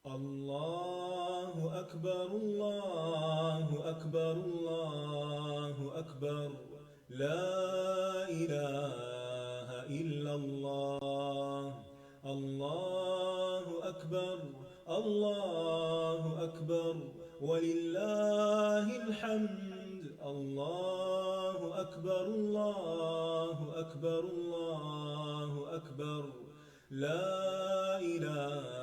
الله أكبر الله أكبر الله أكبر لا إله إلا الله الله أكبر الله أكبر ولله الحمد الله أكبر الله أكبر الله أكبر لا إله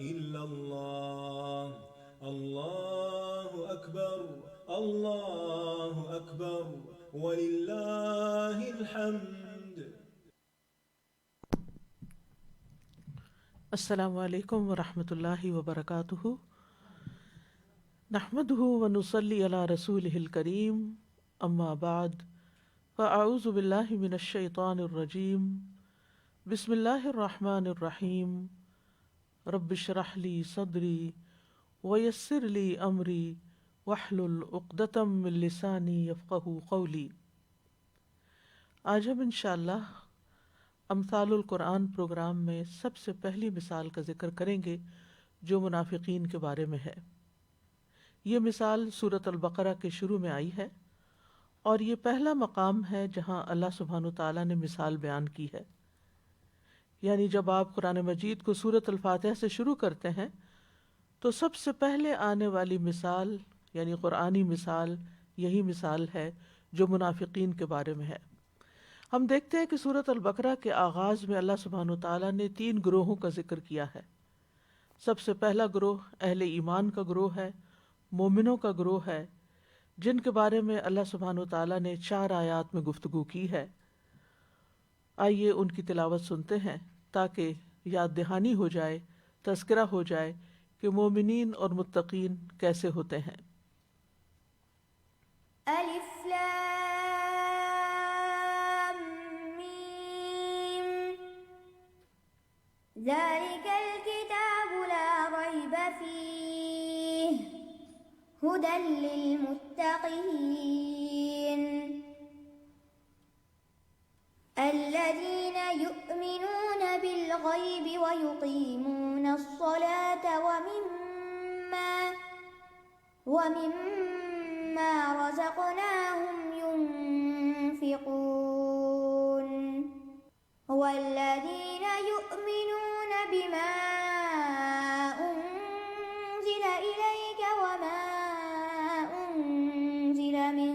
إلا الله الله أكبر الله أكبر ولله الحمد. السلام علیکم ورحمۃ اللہ وبرکاتہ. نحمده ونصلی علی رسولہ الکریم، اما بعد فاعوذ باللہ من الشیطان الرجیم. بسم اللہ الرحمن الرحیم. رب اشرح لی صدری ویسر لی امری واحلل عقدۃ من لسانی یفقہوا قولی. آج ہم انشاءاللہ امثال القرآن پروگرام میں سب سے پہلی مثال کا ذکر کریں گے جو منافقین کے بارے میں ہے. یہ مثال سورۃ البقرہ کے شروع میں آئی ہے اور یہ پہلا مقام ہے جہاں اللہ سبحانہ وتعالیٰ نے مثال بیان کی ہے. یعنی جب آپ قرآن مجید کو سورۃ الفاتحہ سے شروع کرتے ہیں تو سب سے پہلے آنے والی مثال یعنی قرآنی مثال یہی مثال ہے جو منافقین کے بارے میں ہے. ہم دیکھتے ہیں کہ سورۃ البقرہ کے آغاز میں اللہ سبحانہ وتعالیٰ نے 3 گروہوں کا ذکر کیا ہے. سب سے پہلا گروہ اہل ایمان کا گروہ ہے، مومنوں کا گروہ ہے، جن کے بارے میں اللہ سبحانہ وتعالیٰ نے 4 آیات میں گفتگو کی ہے. آئیے ان کی تلاوت سنتے ہیں تاکہ یاد دہانی ہو جائے، تذکرہ ہو جائے کہ مومنین اور متقین کیسے ہوتے ہیں. الف لام میم ذلك الكتاب لا ريب فيه هدى للمتقين الذين يؤمنون بالغيب ويقيمون الصلاة ومما رزقناهم ينفقون والذين يؤمنون بما أنزل إليك وما أنزل من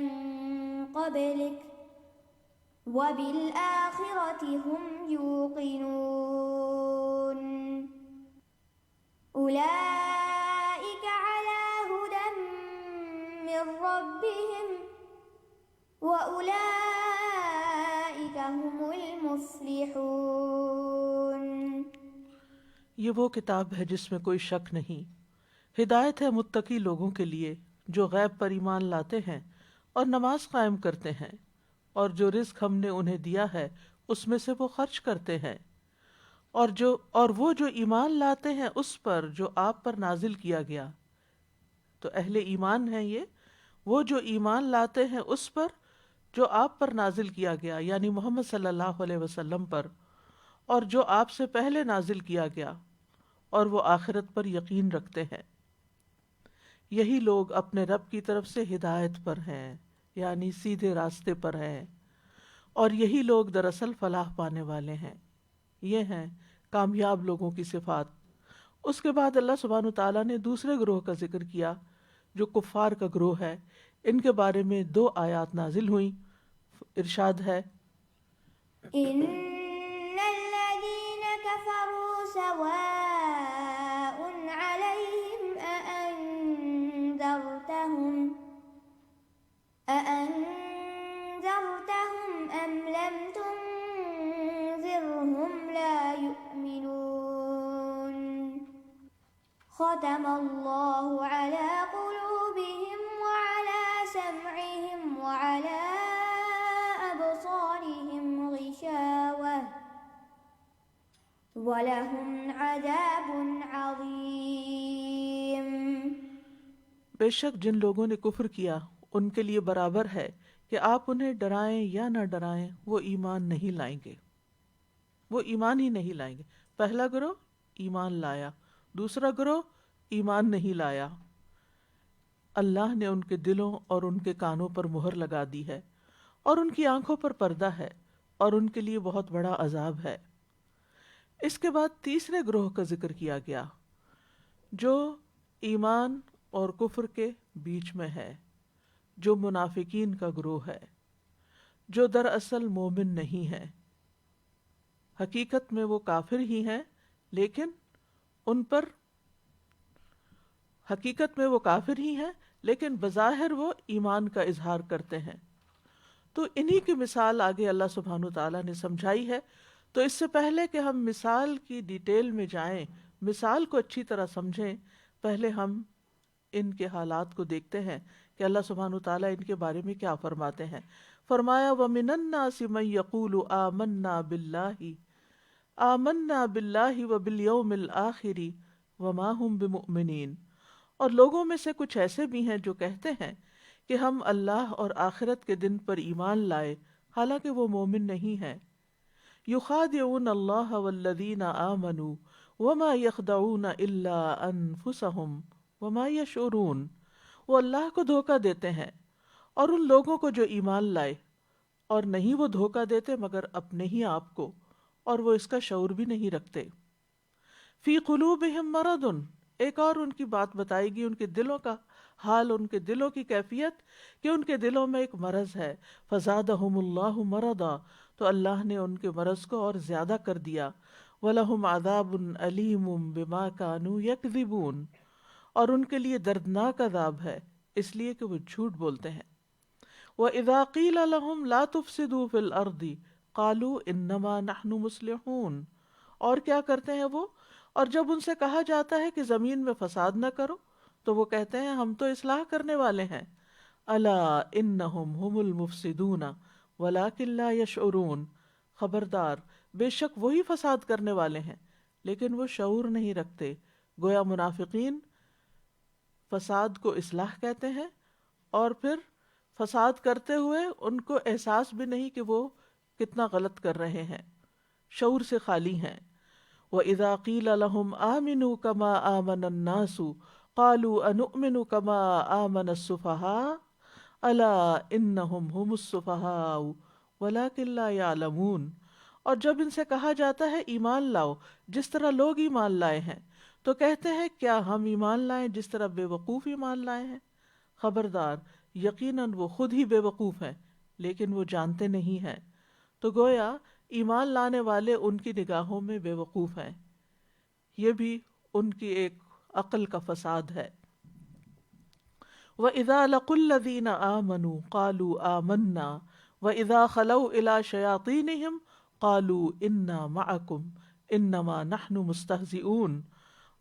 قبلك وبالآخرة هم يوقنون أولئك على هدى من ربهم وأولئك هم المفلحون. یہ وہ کتاب ہے جس میں کوئی شک نہیں، ہدایت ہے متقی لوگوں کے لیے جو غیب پر ایمان لاتے ہیں اور نماز قائم کرتے ہیں، اور جو رزق ہم نے انہیں دیا ہے اس میں سے وہ خرچ کرتے ہیں، اور وہ جو ایمان لاتے ہیں اس پر جو آپ پر نازل کیا گیا. تو اہل ایمان ہیں یہ، وہ جو ایمان لاتے ہیں اس پر جو آپ پر نازل کیا گیا یعنی محمد صلی اللہ علیہ وسلم پر، اور جو آپ سے پہلے نازل کیا گیا، اور وہ آخرت پر یقین رکھتے ہیں. یہی لوگ اپنے رب کی طرف سے ہدایت پر ہیں یعنی سیدھے راستے پر ہیں، اور یہی لوگ دراصل فلاح پانے والے ہیں. یہ ہیں کامیاب لوگوں کی صفات. اس کے بعد اللہ سبحانہ وتعالیٰ نے دوسرے گروہ کا ذکر کیا جو کفار کا گروہ ہے. ان کے بارے میں 2 آیات نازل ہوئیں. ارشاد ہے إن الذين كفروا سواء عليهم أأنذرتهم أم لم تنذرهم لا يؤمنون ختم الله على قلوبهم وعلى سمعهم وعلى أبصارهم غشاوة وَلَهُمْ عَذَابٌ عَظِيمٌ. بے شک جن لوگوں نے کفر کیا ان کے لیے برابر ہے کہ آپ انہیں ڈرائیں یا نہ ڈرائیں، وہ ایمان نہیں لائیں گے، وہ ایمان ہی نہیں لائیں گے. پہلا گروہ ایمان لایا، دوسرا گروہ ایمان نہیں لایا، اللہ نے ان کے دلوں اور ان کے کانوں پر مہر لگا دی ہے اور ان کی آنکھوں پر پردہ ہے اور ان کے لیے بہت بڑا عذاب ہے۔ اس کے بعد تیسرے گروہ کا ذکر کیا گیا جو ایمان اور کفر کے بیچ میں ہے، جو منافقین کا گروہ ہے، جو دراصل مومن نہیں ہے، حقیقت میں وہ کافر ہی ہیں، لیکن بظاہر وہ ایمان کا اظہار کرتے ہیں۔ تو انہی کی مثال آگے اللہ سبحانہ تعالیٰ نے سمجھائی ہے۔ تو اس سے پہلے کہ ہم مثال کی ڈیٹیل میں جائیں، مثال کو اچھی طرح سمجھیں، پہلے ہم ان کے حالات کو دیکھتے ہیں کہ اللہ سبحانہ تعالیٰ ان کے بارے میں کیا فرماتے ہیں۔ فرمایا وَمِنَ النَّاسِ مَن يَقُولُ آمَنَّا بِاللَّهِ وَبِالْيَوْمِ الْآخِرِ وَمَا هُمْ بِمُؤْمِنِينَ، اور لوگوں میں سے کچھ ایسے بھی ہیں جو کہتے ہیں کہ ہم اللہ اور آخرت کے دن پر ایمان لائے، حالانکہ وہ مومن نہیں ہیں۔ يُخَادِعُونَ اللَّهَ وَالَّذِينَ آمَنُوا وَمَا يَخْدَعُونَ إِلَّا أَنفُسَهُمْ وَمَا يَشْعُرُونَ، وہ اللہ کو دھوکہ دیتے ہیں اور ان لوگوں کو جو ایمان لائے، اور نہیں وہ دھوکہ دیتے مگر اپنے ہی آپ کو، اور وہ اس کا شعور بھی نہیں رکھتے۔ فی قلوبہم مرض، ایک اور ان کی بات بتائے گی، ان کے دلوں کا حال، ان کے دلوں کی کیفیت کہ ان کے دلوں میں ایک مرض ہے۔ فزادہم اللہ مرضا، تو اللہ نے ان کے مرض کو اور زیادہ کر دیا۔ وَلَهُمْ عَذَابٌ أَلِيمٌ بِمَا كَانُوا يَكْذِبُونَ، اور ان کے لیے دردناک عذاب ہے اس لیے کہ وہ جھوٹ بولتے ہیں۔ وَإِذَا قِيلَ لَهُمْ لَا تُفْسِدُوا فِي الْأَرْضِ قَالُوا إِنَّمَا نَحْنُ مُصْلِحُونَ، اور کیا کرتے ہیں وہ؟ اور جب ان سے کہا جاتا ہے کہ زمین میں فساد نہ کرو تو وہ کہتے ہیں ہم تو اصلاح کرنے والے ہیں۔ الا انہم هم المفسدون ولکن لا یشعرون، خبردار بے شک وہی فساد کرنے والے ہیں لیکن وہ شعور نہیں رکھتے۔ گویا منافقین فساد کو اصلاح کہتے ہیں اور پھر فساد کرتے ہوئے ان کو احساس بھی نہیں کہ وہ کتنا غلط کر رہے ہیں، شعور سے خالی ہیں۔ وَإِذَا قِيلَ لَهُمْ آمِنُوا كَمَا آمَنَ النَّاسُ قَالُوا أَنُؤْمِنُ كَمَا آمَنَ السُّفَهَاءُ أَلَا إِنَّهُمْ هُمُ السُّفَهَاءُ وَلَكِنْ لَا يَعْلَمُونَ، اور جب ان سے کہا جاتا ہے ایمان لاؤ جس طرح لوگ ایمان لائے ہیں تو کہتے ہیں کیا ہم ایمان لائیں جس طرح بے وقوف ایمان لائے ہیں؟ خبردار یقیناً وہ خود ہی بے وقوف ہیں لیکن وہ جانتے نہیں ہیں۔ تو گویا ایمان لانے والے ان کی نگاہوں میں بے وقوف ہیں، یہ بھی ان کی ایک عقل کا فساد ہے۔ وَإِذَا لَقُوا الَّذِينَ آمَنُوا قَالُوا آمَنَّا وَإِذَا خَلَوْا إِلَىٰ شَيَاطِينِهِمْ قَالُوا إِنَّا مَعَكُمْ إِنَّمَا نَحْنُ مُسْتَهْزِئُونَ،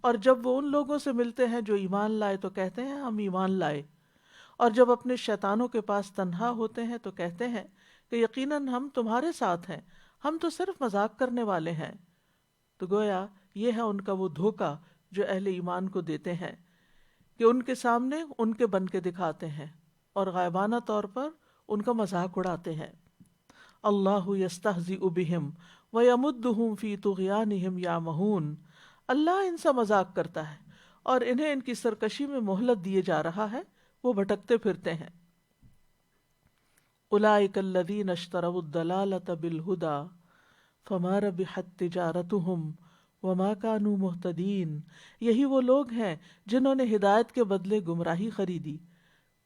اور جب وہ ان لوگوں سے ملتے ہیں جو ایمان لائے تو کہتے ہیں ہم ایمان لائے، اور جب اپنے شیطانوں کے پاس تنہا ہوتے ہیں تو کہتے ہیں کہ یقیناً ہم تمہارے ساتھ ہیں، ہم تو صرف مذاق کرنے والے ہیں۔ تو گویا یہ ہے ان کا وہ دھوکہ جو اہل ایمان کو دیتے ہیں کہ ان کے سامنے ان کے بن کے دکھاتے ہیں اور غائبانہ طور پر ان کا مذاق اڑاتے ہیں۔ اللہ یستہزئ بہم ویمدہم فی طغیانہم یعمہون، اللہ ان سے مذاق کرتا ہے اور انہیں ان کی سرکشی میں مہلت دیے جا رہا ہے، وہ بھٹکتے پھرتے ہیں۔ اولئک الذین اشتروا الضلالۃ بالہدی فما ربحت تجارتہم وما كانوا مہتدین، یہی وہ لوگ ہیں جنہوں نے ہدایت کے بدلے گمراہی خریدی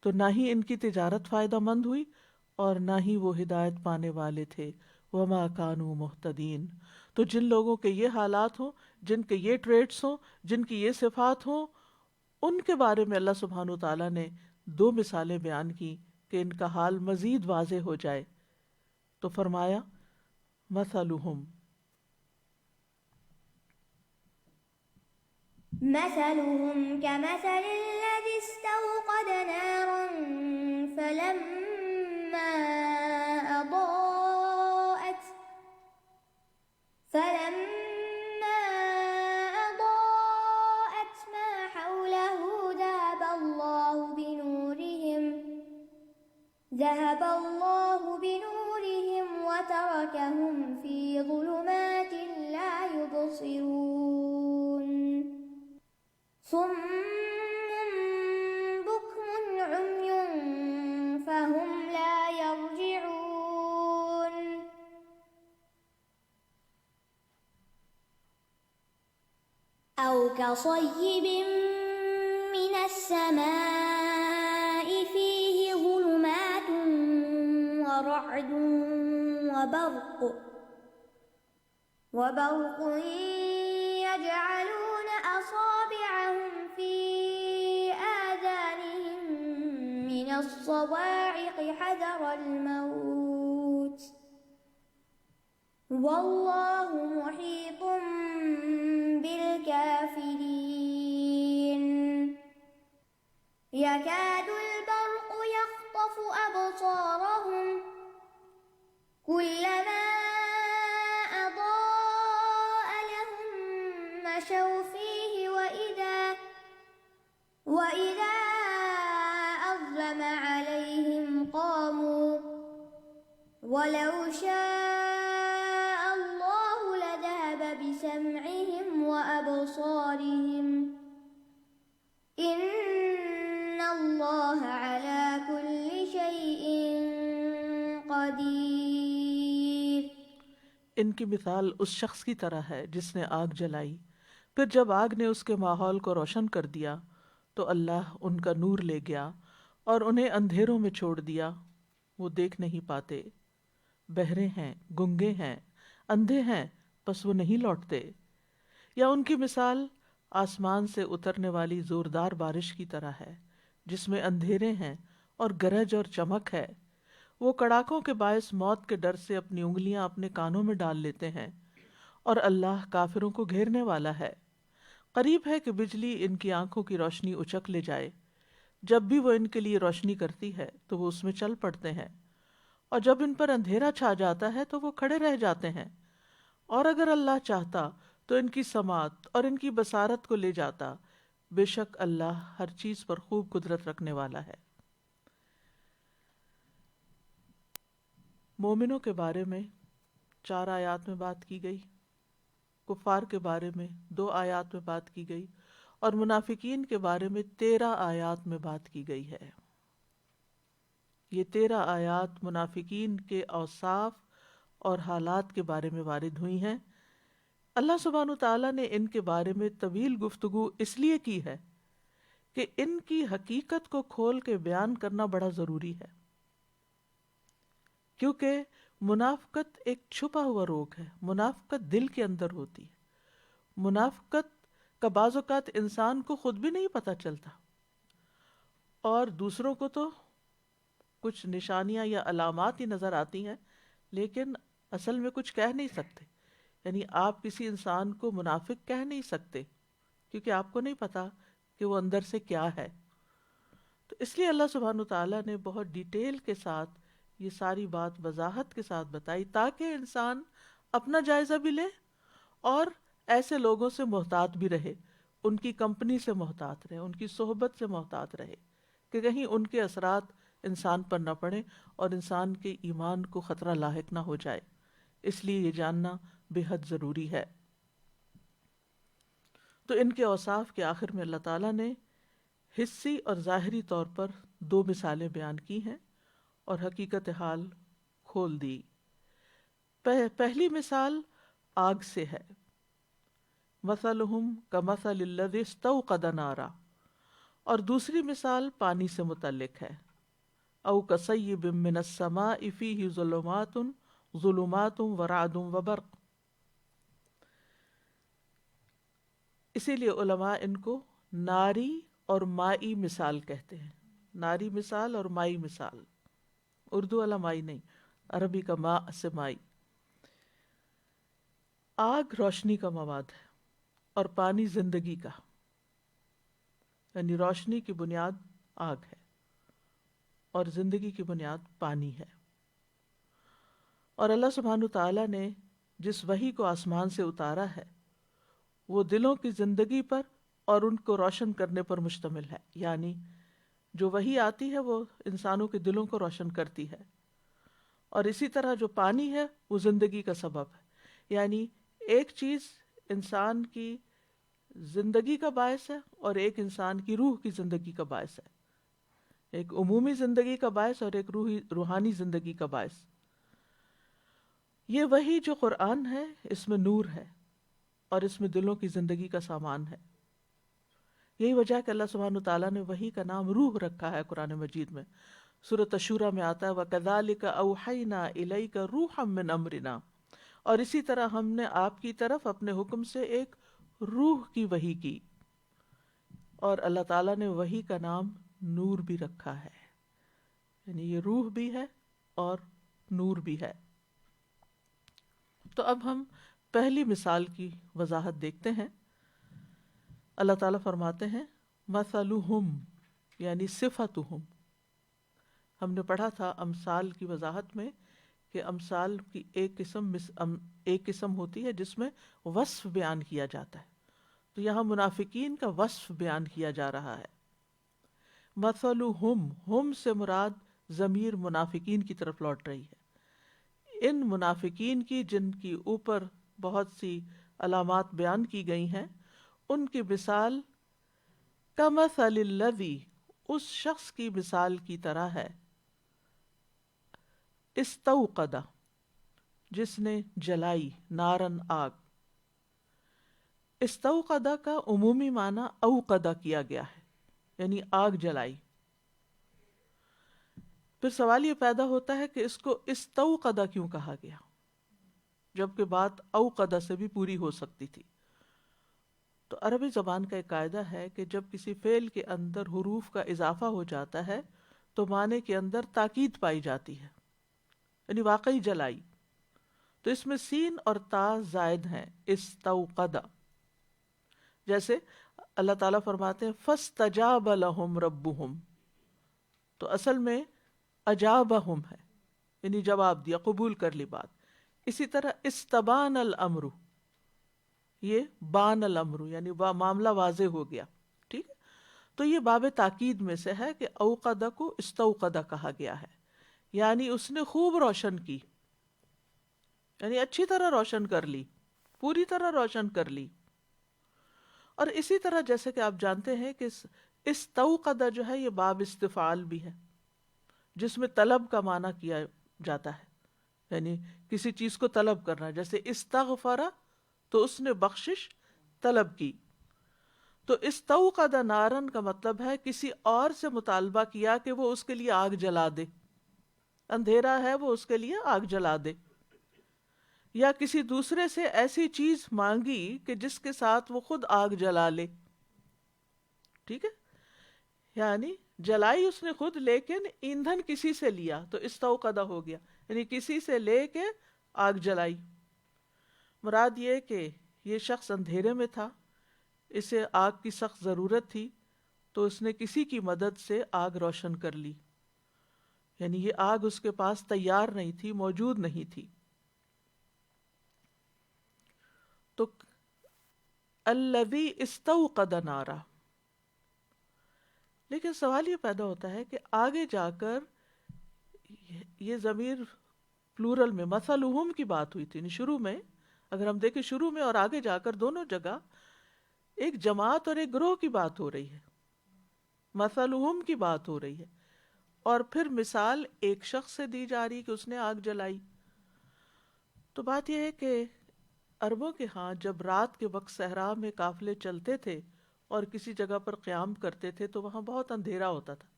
تو نہ ہی ان کی تجارت فائدہ مند ہوئی اور نہ ہی وہ ہدایت پانے والے تھے۔ وما كانوا مہتدین، تو جن لوگوں کے یہ حالات ہوں، جن کے یہ ٹریٹس ہوں، جن کی یہ صفات ہوں، ان کے بارے میں اللہ سبحانہ تعالیٰ نے دو مثالیں بیان کی کہ ان کا حال مزید واضح ہو جائے۔ تو فرمایا مثلہم، مثلهم كمثل الذي استوقد نارا فلما أضاءت ما حوله ذهب الله بنورهم وتركهم في ظلمات لا يبصرون۔ صم بكم عمي فهم لا يرجعون أو كصيب من السماء فيه ظلمات ورعد وبرق يجعلون أصابعهم في آذانهم من الصواعق حذر الموت والله محيط بالكافرين يكاد البرق يخطف أبصارهم كلما أضاء لهم مشوا فيه وإذا أظلم عليهم قاموا ولو شاء الله لذهب بسمعهم وأبصارهم إن الله على كل شيء قدير. ان کی مثال اس شخص کی طرح ہے جس نے آگ جلائی، پھر جب آگ نے اس کے ماحول کو روشن کر دیا تو اللہ ان کا نور لے گیا اور انہیں اندھیروں میں چھوڑ دیا، وہ دیکھ نہیں پاتے، بہرے ہیں، گنگے ہیں، اندھے ہیں، پس وہ نہیں لوٹتے. یا ان کی مثال آسمان سے اترنے والی زوردار بارش کی طرح ہے جس میں اندھیرے ہیں اور گرج اور چمک ہے. وہ کڑاکوں کے باعث موت کے ڈر سے اپنی انگلیاں اپنے کانوں میں ڈال لیتے ہیں، اور اللہ کافروں کو گھیرنے والا ہے. قریب ہے کہ بجلی ان کی آنکھوں کی روشنی اچک لے جائے، جب بھی وہ ان کے لیے روشنی کرتی ہے تو وہ اس میں چل پڑتے ہیں، اور جب ان پر اندھیرا چھا جاتا ہے تو وہ کھڑے رہ جاتے ہیں. اور اگر اللہ چاہتا تو ان کی سماعت اور ان کی بصارت کو لے جاتا، بے شک اللہ ہر چیز پر خوب قدرت رکھنے والا ہے. مومنوں کے بارے میں 4 آیات میں بات کی گئی، کفار کے بارے میں 2 آیات میں بات کی گئی، اور منافقین کے بارے میں 13 آیات میں بات کی گئی ہے. یہ 13 آیات منافقین کے اوصاف اور حالات کے بارے میں وارد ہوئی ہیں. اللہ سبحانہ تعالیٰ نے ان کے بارے میں طویل گفتگو اس لیے کی ہے کہ ان کی حقیقت کو کھول کے بیان کرنا بڑا ضروری ہے، کیونکہ منافقت ایک چھپا ہوا روگ ہے. منافقت دل کے اندر ہوتی ہے. منافقت کا بعض اوقات انسان کو خود بھی نہیں پتہ چلتا، اور دوسروں کو تو کچھ نشانیاں یا علامات ہی نظر آتی ہیں، لیکن اصل میں کچھ کہہ نہیں سکتے. یعنی آپ کسی انسان کو منافق کہہ نہیں سکتے کیونکہ آپ کو نہیں پتا کہ وہ اندر سے کیا ہے. تو اس لیے اللہ سبحانہ تعالیٰ نے بہت ڈیٹیل کے ساتھ یہ ساری بات وضاحت کے ساتھ بتائی تاکہ انسان اپنا جائزہ بھی لے اور ایسے لوگوں سے محتاط بھی رہے، ان کی کمپنی سے محتاط رہے، ان کی صحبت سے محتاط رہے کہ کہیں ان کے اثرات انسان پر نہ پڑے اور انسان کے ایمان کو خطرہ لاحق نہ ہو جائے. اس لیے یہ جاننا بے حد ضروری ہے. تو ان کے اوصاف کے آخر میں اللہ تعالیٰ نے حسی اور ظاہری طور پر 2 مثالیں بیان کی ہیں اور حقیقت حال کھول دی. پہلی مثال آگ سے ہے، مثلہم کمثل الذی استوقد نارا، اور دوسری مثال پانی سے متعلق ہے، او کصیب من السماء فیہ ظلمات ورعد وبرق. اسی لیے علماء ان کو ناری اور مائی مثال کہتے ہیں. ناری مثال اور مائی مثال، اردو والا مائی نہیں، عربی کا ماء سے مائی. آگ روشنی کا مواد ہے اور پانی زندگی کا، یعنی روشنی کی بنیاد آگ ہے اور زندگی کی بنیاد پانی ہے. اور اللہ سبحانہ تعالیٰ نے جس وحی کو آسمان سے اتارا ہے وہ دلوں کی زندگی پر اور ان کو روشن کرنے پر مشتمل ہے. یعنی جو وحی آتی ہے وہ انسانوں کے دلوں کو روشن کرتی ہے، اور اسی طرح جو پانی ہے وہ زندگی کا سبب ہے. یعنی ایک چیز انسان کی زندگی کا باعث ہے اور ایک انسان کی روح کی زندگی کا باعث ہے، ایک عمومی زندگی کا باعث اور ایک روحانی زندگی کا باعث۔ یہ وہی جو قرآن ہے اس میں نور ہے اور اس میں دلوں کی زندگی کا سامان ہے۔ یہی وجہ ہے کہ اللہ سبحانہ وتعالیٰ نے وحی کا نام روح رکھا ہے قرآن مجید میں۔ سورۃ الشورى میں آتا ہے وَكَذَلِكَ أَوْحَيْنَا إِلَيْكَ رُوحًا مِّنْ أَمْرِنَا، اور اسی طرح ہم نے آپ کی طرف اپنے حکم سے ایک روح کی وحی کی۔ اور اللہ تعالیٰ نے وحی کا نام نور بھی رکھا ہے، یعنی یہ روح بھی ہے اور نور بھی ہے۔ تو اب ہم پہلی مثال کی وضاحت دیکھتے ہیں۔ اللہ تعالیٰ فرماتے ہیں مثلہم یعنی صفتہم۔ ہم نے پڑھا تھا امثال کی وضاحت میں کہ امثال کی ایک قسم ہوتی ہے جس میں وصف بیان کیا جاتا ہے، تو یہاں منافقین کا وصف بیان کیا جا رہا ہے۔ مثلہم، ہم سے مراد ضمیر منافقین کی طرف لوٹ رہی ہے۔ ان منافقین کی جن کی اوپر بہت سی علامات بیان کی گئی ہیں، ان کی مثال کمثل الذی، اس شخص کی مثال کی طرح ہے، استوقد، جس نے جلائی، نارن، آگ۔ استوقد کا عمومی معنی اوقد کیا گیا ہے، یعنی آگ جلائی۔ پھر سوال یہ پیدا ہوتا ہے کہ اس کو استوقد کیوں کہا گیا، جبکہ بات اوقد سے بھی پوری ہو سکتی تھی۔ تو عربی زبان کا ایک قاعدہ ہے کہ جب کسی فعل کے اندر حروف کا اضافہ ہو جاتا ہے تو معنی کے اندر تاکید پائی جاتی ہے، یعنی واقعی جلائی۔ تو اس میں سین اور تا زائد ہیں، استوقد۔ جیسے اللہ تعالیٰ فرماتے ہیں فاستجاب لهم ربهم، تو اصل میں اجابہم ہے، یعنی جواب دیا، قبول کر لی بات۔ اسی طرح استبان الامر، یہ بان الامر یعنی معاملہ واضح ہو گیا، ٹھیک ہے۔ تو یہ باب تاکید میں سے ہے کہ اوقد کو استوقد کہا گیا ہے، یعنی اس نے خوب روشن کی، یعنی اچھی طرح روشن کر لی، پوری طرح روشن کر لی۔ اور اسی طرح جیسے کہ آپ جانتے ہیں کہ استوقد جو ہے یہ باب استفعال بھی ہے، جس میں طلب کا معنی کیا جاتا ہے، یعنی کسی چیز کو طلب کرنا۔ جیسے استغفر، تو اس نے بخشش طلب کی۔ تو استوقد نارن کا مطلب ہے کسی اور سے مطالبہ کیا کہ وہ اس کے لیے آگ جلا دے، اندھیرا ہے وہ اس کے لیے آگ جلا دے، یا کسی دوسرے سے ایسی چیز مانگی کہ جس کے ساتھ وہ خود آگ جلا لے، ٹھیک ہے۔ یعنی جلائی اس نے خود، لیکن ایندھن کسی سے لیا تو استوقدہ ہو گیا، یعنی کسی سے لے کے آگ جلائی۔ مراد یہ کہ یہ شخص اندھیرے میں تھا، اسے آگ کی سخت ضرورت تھی، تو اس نے کسی کی مدد سے آگ روشن کر لی، یعنی یہ آگ اس کے پاس تیار نہیں تھی، موجود نہیں تھی۔ تو الذی استوقد نارا، لیکن سوال یہ پیدا ہوتا ہے کہ آگے جا کر یہ ضمیر پلورل میں مثلہم کی بات ہوئی تھی، شروع میں اگر ہم دیکھیں، شروع میں اور آگے جا کر دونوں جگہ ایک جماعت اور ایک گروہ کی بات ہو رہی ہے، مثلہم کی بات ہو رہی ہے، اور پھر مثال ایک شخص سے دی جا رہی کہ اس نے آگ جلائی۔ تو بات یہ ہے کہ عربوں کے ہاں جب رات کے وقت صحرا میں قافلے چلتے تھے اور کسی جگہ پر قیام کرتے تھے تو وہاں بہت اندھیرا ہوتا تھا،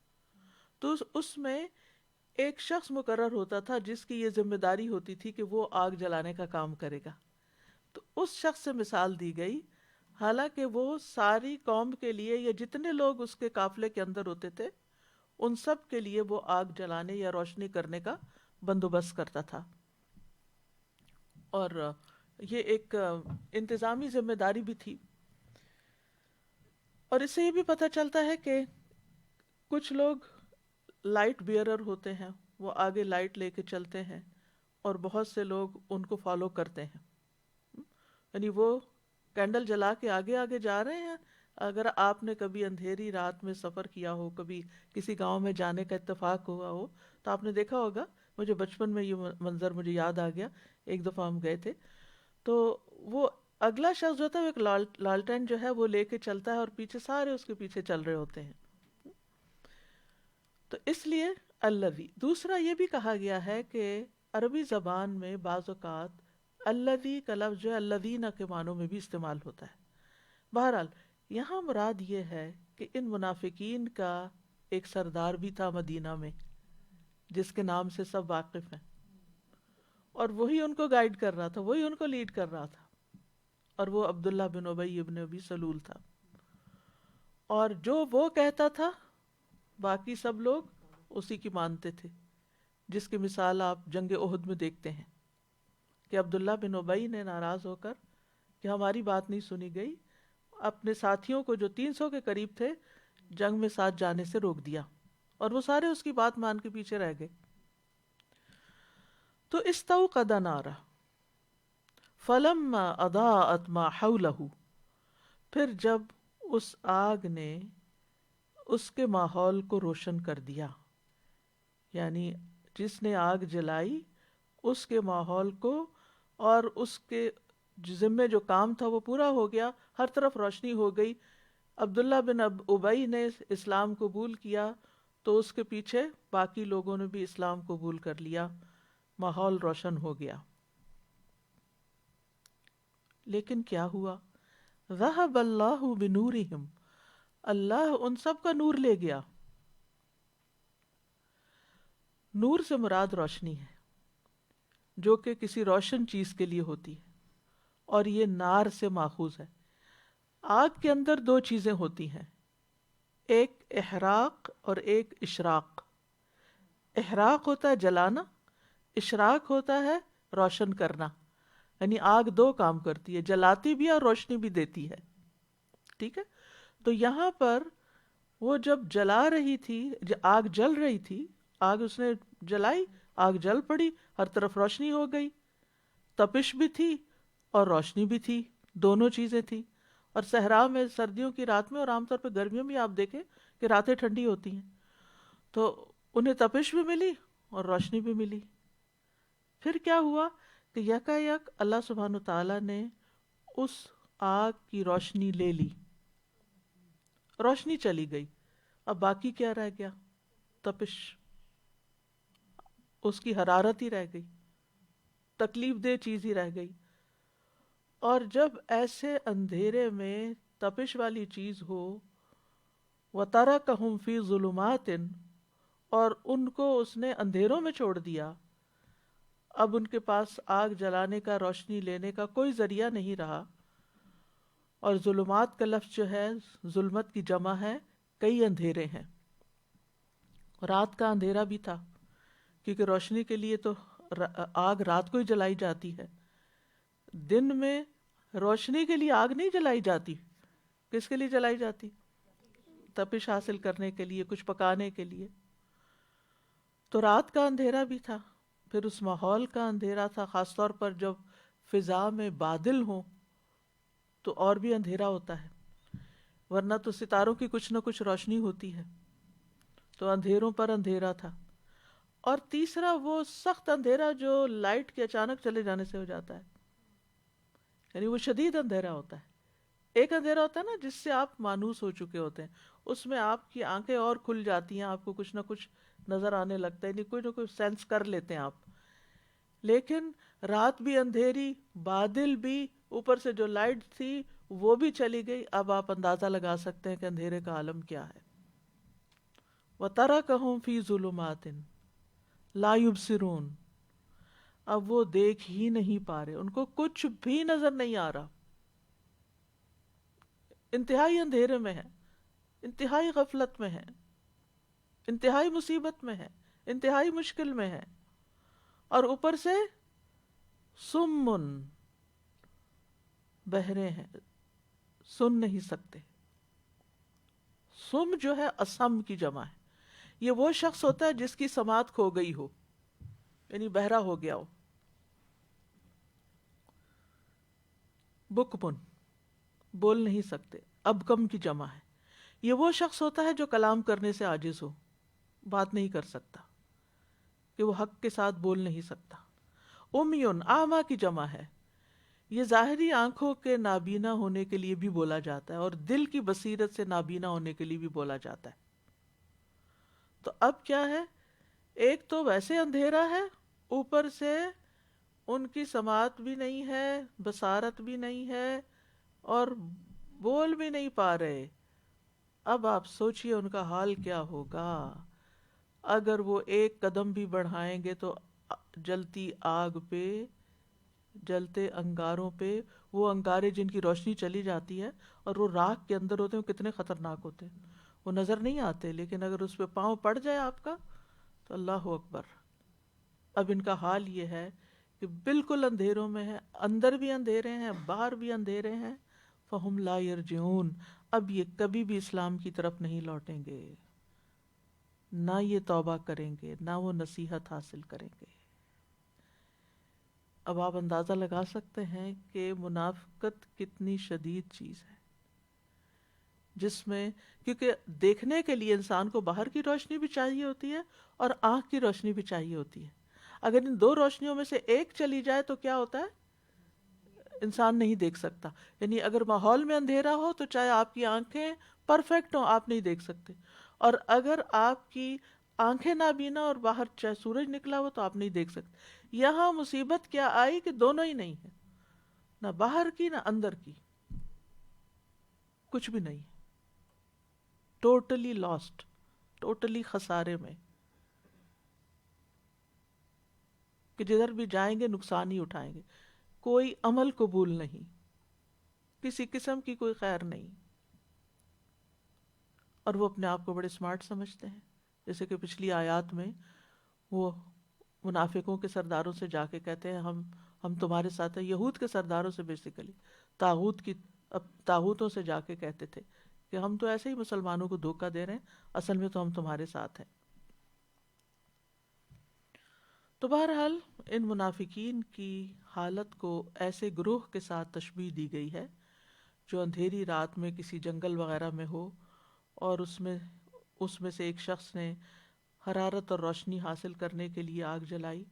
تو اس میں ایک شخص مقرر ہوتا تھا جس کی یہ ذمہ داری ہوتی تھی کہ وہ آگ جلانے کا کام کرے گا۔ تو اس شخص سے مثال دی گئی، حالانکہ وہ ساری قوم کے لیے یا جتنے لوگ اس کے قافلے کے اندر ہوتے تھے ان سب کے لیے وہ آگ جلانے یا روشنی کرنے کا بندوبست کرتا تھا۔ اور یہ ایک انتظامی ذمہ داری بھی تھی۔ اور اس سے یہ بھی پتہ چلتا ہے کہ کچھ لوگ لائٹ بیئرر ہوتے ہیں، وہ آگے لائٹ لے کے چلتے ہیں، اور بہت سے لوگ ان کو فالو کرتے ہیں، یعنی وہ کینڈل جلا کے آگے آگے جا رہے ہیں۔ اگر آپ نے کبھی اندھیری رات میں سفر کیا ہو، کبھی کسی گاؤں میں جانے کا اتفاق ہوا ہو، تو آپ نے دیکھا ہوگا، مجھے بچپن میں یہ منظر مجھے یاد آ گیا، ایک دفعہ ہم گئے تھے تو وہ اگلا شخص جو ہوتا ہے وہ ایک لالٹین جو ہے وہ لے کے چلتا ہے اور پیچھے سارے اس کے پیچھے چل رہے ہوتے ہیں. تو اس لیے الذی. دوسرا یہ بھی کہا گیا ہے کہ عربی زبان میں بعض اوقات الذی کا لفظ جو ہے الذین کے معنوں میں بھی استعمال ہوتا ہے. بہرحال یہاں مراد یہ ہے کہ ان منافقین کا ایک سردار بھی تھا مدینہ میں جس کے نام سے سب واقف ہیں، اور وہی ان کو گائیڈ کر رہا تھا، وہی ان کو لیڈ کر رہا تھا، اور وہ عبداللہ بن ابی ابن ابی سلول تھا. اور جو وہ کہتا تھا باقی سب لوگ اسی کی مانتے تھے، جس کی مثال آپ جنگ احد میں دیکھتے ہیں کہ عبداللہ بن ابی نے ناراض ہو کر کہ ہماری بات نہیں سنی گئی، اپنے ساتھیوں کو جو 300 کے قریب تھے جنگ میں ساتھ جانے سے روک دیا، اور وہ سارے اس کی بات مان کے پیچھے رہ گئے. تو استوقد نارا فلما اضاءت ما حولہ. پھر جب اس آگ نے اس کے ماحول کو روشن کر دیا، یعنی جس نے آگ جلائی اس کے ماحول کو اور اس کے ذمے جو کام تھا وہ پورا ہو گیا، ہر طرف روشنی ہو گئی. عبداللہ بن ابی نے اسلام قبول کیا تو اس کے پیچھے باقی لوگوں نے بھی اسلام قبول کر لیا، ماحول روشن ہو گیا. لیکن کیا ہوا؟ ذہب اللہ بنورہم. اللہ ان سب کا نور لے گیا. نور سے مراد روشنی ہے جو کہ کسی روشن چیز کے لیے ہوتی ہے، اور یہ نار سے ماخوذ ہے. آگ کے اندر دو چیزیں ہوتی ہیں، ایک احراق اور ایک اشراق. احراق ہوتا ہے جلانا، اشراق ہوتا ہے روشن کرنا. یعنی آگ دو کام کرتی ہے، جلاتی بھی اور روشنی بھی دیتی ہے. ٹھیک ہے، تو یہاں پر وہ جب جلا رہی تھی، آگ جل رہی تھی، آگ اس نے جلائی، آگ جل پڑی، ہر طرف روشنی ہو گئی. تپش بھی تھی اور روشنی بھی تھی، دونوں چیزیں تھی. اور صحرا میں سردیوں کی رات میں اور عام طور پہ گرمیوں میں آپ دیکھیں کہ راتیں ٹھنڈی ہوتی ہیں، تو انہیں تپش بھی ملی اور روشنی بھی ملی. پھر کیا ہوا کہ یکا یک اللہ سبحانہ وتعالیٰ نے اس آگ کی روشنی لے لی، روشنی چلی گئی. اب باقی کیا رہ گیا؟ تپش، اس کی حرارت ہی رہ گئی، تکلیف دہ چیز ہی رہ گئی. اور جب ایسے اندھیرے میں تپش والی چیز ہو، وَتَرَكَهُمْ فِي ظُلُمَاتٍ، اور ان کو اس نے اندھیروں میں چھوڑ دیا. اب ان کے پاس آگ جلانے کا، روشنی لینے کا کوئی ذریعہ نہیں رہا. اور ظلمات کا لفظ جو ہے ظلمت کی جمع ہے، کئی اندھیرے ہیں. رات کا اندھیرا بھی تھا کیونکہ روشنی کے لیے تو آگ رات کو ہی جلائی جاتی ہے. دن میں روشنی کے لیے آگ نہیں جلائی جاتی. کس کے لیے جلائی جاتی؟ تپش حاصل کرنے کے لیے، کچھ پکانے کے لیے. تو رات کا اندھیرا بھی تھا، پھر اس ماحول کا اندھیرا تھا، خاص طور پر جب فضا میں بادل ہوں تو اور بھی اندھیرا ہوتا ہے، ورنہ تو ستاروں کی کچھ نہ کچھ روشنی ہوتی ہے. تو اندھیروں پر اندھیرا تھا. اور تیسرا وہ سخت اندھیرا جو لائٹ کے اچانک چلے جانے سے ہو جاتا ہے، یعنی وہ شدید اندھیرا ہوتا ہے. ایک اندھیرا ہوتا ہے نا جس سے آپ مانوس ہو چکے ہوتے ہیں، اس میں آپ کی آنکھیں اور کھل جاتی ہیں، آپ کو کچھ نہ کچھ نظر آنے لگتا ہے، یعنی کوئی نہ کوئی سینس کر لیتے ہیں آپ. لیکن رات بھی اندھیری، بادل بھی، اوپر سے جو لائٹ تھی وہ بھی چلی گئی. اب آپ اندازہ لگا سکتے ہیں کہ اندھیرے کا عالم کیا ہے. وَتَرَكَهُمْ فِي ظُلُمَاتٍ لَا يُبْصِرُونَ. اب وہ دیکھ ہی نہیں پا رہے، ان کو کچھ بھی نظر نہیں آ رہا. انتہائی اندھیرے میں ہے، انتہائی غفلت میں ہے، انتہائی مصیبت میں ہے، انتہائی مشکل میں ہے. اور اوپر سے سمن، بہرے ہیں، سن نہیں سکتے. سم جو ہے اسم کی جمع ہے. یہ وہ شخص ہوتا ہے جس کی سماعت کھو گئی ہو، یعنی بہرا ہو گیا ہو. بکمن، بول نہیں سکتے. ابکم کی جمع ہے. یہ وہ شخص ہوتا ہے جو کلام کرنے سے عاجز ہو، بات نہیں کر سکتا، کہ وہ حق کے ساتھ بول نہیں سکتا. امیون، اعمیٰ کی جمع ہے. یہ ظاہری آنکھوں کے نابینا ہونے کے لیے بھی بولا جاتا ہے اور دل کی بصیرت سے نابینا ہونے کے لیے بھی بولا جاتا ہے. تو اب کیا ہے، ایک تو ویسے اندھیرا ہے، اوپر سے ان کی سماعت بھی نہیں ہے، بصارت بھی نہیں ہے، اور بول بھی نہیں پا رہے. اب آپ سوچئے ان کا حال کیا ہوگا. اگر وہ ایک قدم بھی بڑھائیں گے تو جلتی آگ پہ، جلتے انگاروں پہ، وہ انگارے جن کی روشنی چلی جاتی ہے اور وہ راکھ کے اندر ہوتے ہیں، وہ کتنے خطرناک ہوتے ہیں. وہ نظر نہیں آتے، لیکن اگر اس پہ پاؤں پڑ جائے آپ کا تو اللہ اکبر. اب ان کا حال یہ ہے کہ بالکل اندھیروں میں ہے، اندر بھی اندھیرے ہیں، باہر بھی اندھیرے ہیں. فہم لا یرجعون، اب یہ کبھی بھی اسلام کی طرف نہیں لوٹیں گے، نہ یہ توبہ کریں گے، نہ وہ نصیحت حاصل کریں گے. اب آپ اندازہ لگا سکتے ہیں کہ منافقت کتنی شدید چیز ہے، جس میں کیونکہ دیکھنے کے لیے انسان کو باہر کی روشنی بھی چاہیے ہوتی ہے اور آنکھ کی روشنی بھی چاہیے ہوتی ہے. اگر ان دو روشنیوں میں سے ایک چلی جائے تو کیا ہوتا ہے، انسان نہیں دیکھ سکتا. یعنی اگر ماحول میں اندھیرا ہو تو چاہے آپ کی آنکھیں پرفیکٹ ہوں، آپ نہیں دیکھ سکتے، اور اگر آپ کی آنکھیں نابینا اور باہر چاہے سورج نکلا ہو تو آپ نہیں دیکھ سکتے. یہاں مصیبت کیا آئی کہ دونوں ہی نہیں ہے، نہ باہر کی نہ اندر کی، کچھ بھی نہیں. ٹوٹلی لاسٹ، ٹوٹلی خسارے میں، کہ جدھر بھی جائیں گے نقصان ہی اٹھائیں گے. کوئی عمل قبول نہیں، کسی قسم کی کوئی خیر نہیں. اور وہ اپنے آپ کو بڑے سمارٹ سمجھتے ہیں، جیسے کہ پچھلی آیات میں وہ منافقوں کے سرداروں سے جا کے کہتے ہیں ہم تمہارے ساتھ ہیں. یہود کے سرداروں سے بیسیکلی طاغوتوں سے جا کے کہتے تھے کہ ہم تو ایسے ہی مسلمانوں کو دھوکہ دے رہے ہیں، اصل میں تو ہم تمہارے ساتھ ہیں. تو بہرحال ان منافقین کی حالت کو ایسے گروہ کے ساتھ تشبیہ دی گئی ہے جو اندھیری رات میں کسی جنگل وغیرہ میں ہو، اور اس میں سے ایک شخص نے حرارت اور روشنی حاصل کرنے کے لیے آگ جلائی،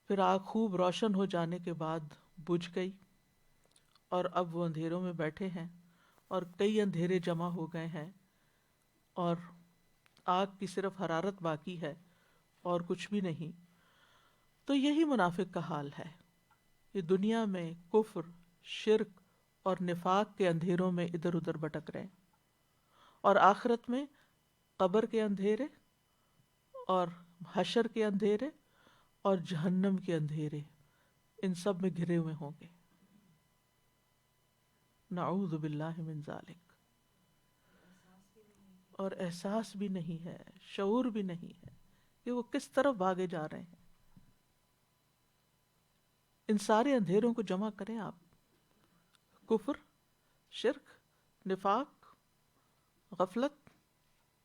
پھر آگ خوب روشن ہو جانے کے بعد بجھ گئی، اور اب وہ اندھیروں میں بیٹھے ہیں اور کئی اندھیرے جمع ہو گئے ہیں اور آگ کی صرف حرارت باقی ہے اور کچھ بھی نہیں. تو یہی منافق کا حال ہے. یہ دنیا میں کفر، شرک اور نفاق کے اندھیروں میں ادھر ادھر بھٹک رہے ہیں، اور آخرت میں قبر کے اندھیرے اور حشر کے اندھیرے اور جہنم کے اندھیرے، ان سب میں گھرے ہوئے ہوں گے. نعوذ باللہ من ذالک. اور احساس بھی نہیں ہے، شعور بھی نہیں ہے کہ وہ کس طرف بھاگے جا رہے ہیں. ان سارے اندھیروں کو جمع کریں آپ، کفر، شرک، نفاق، غفلت،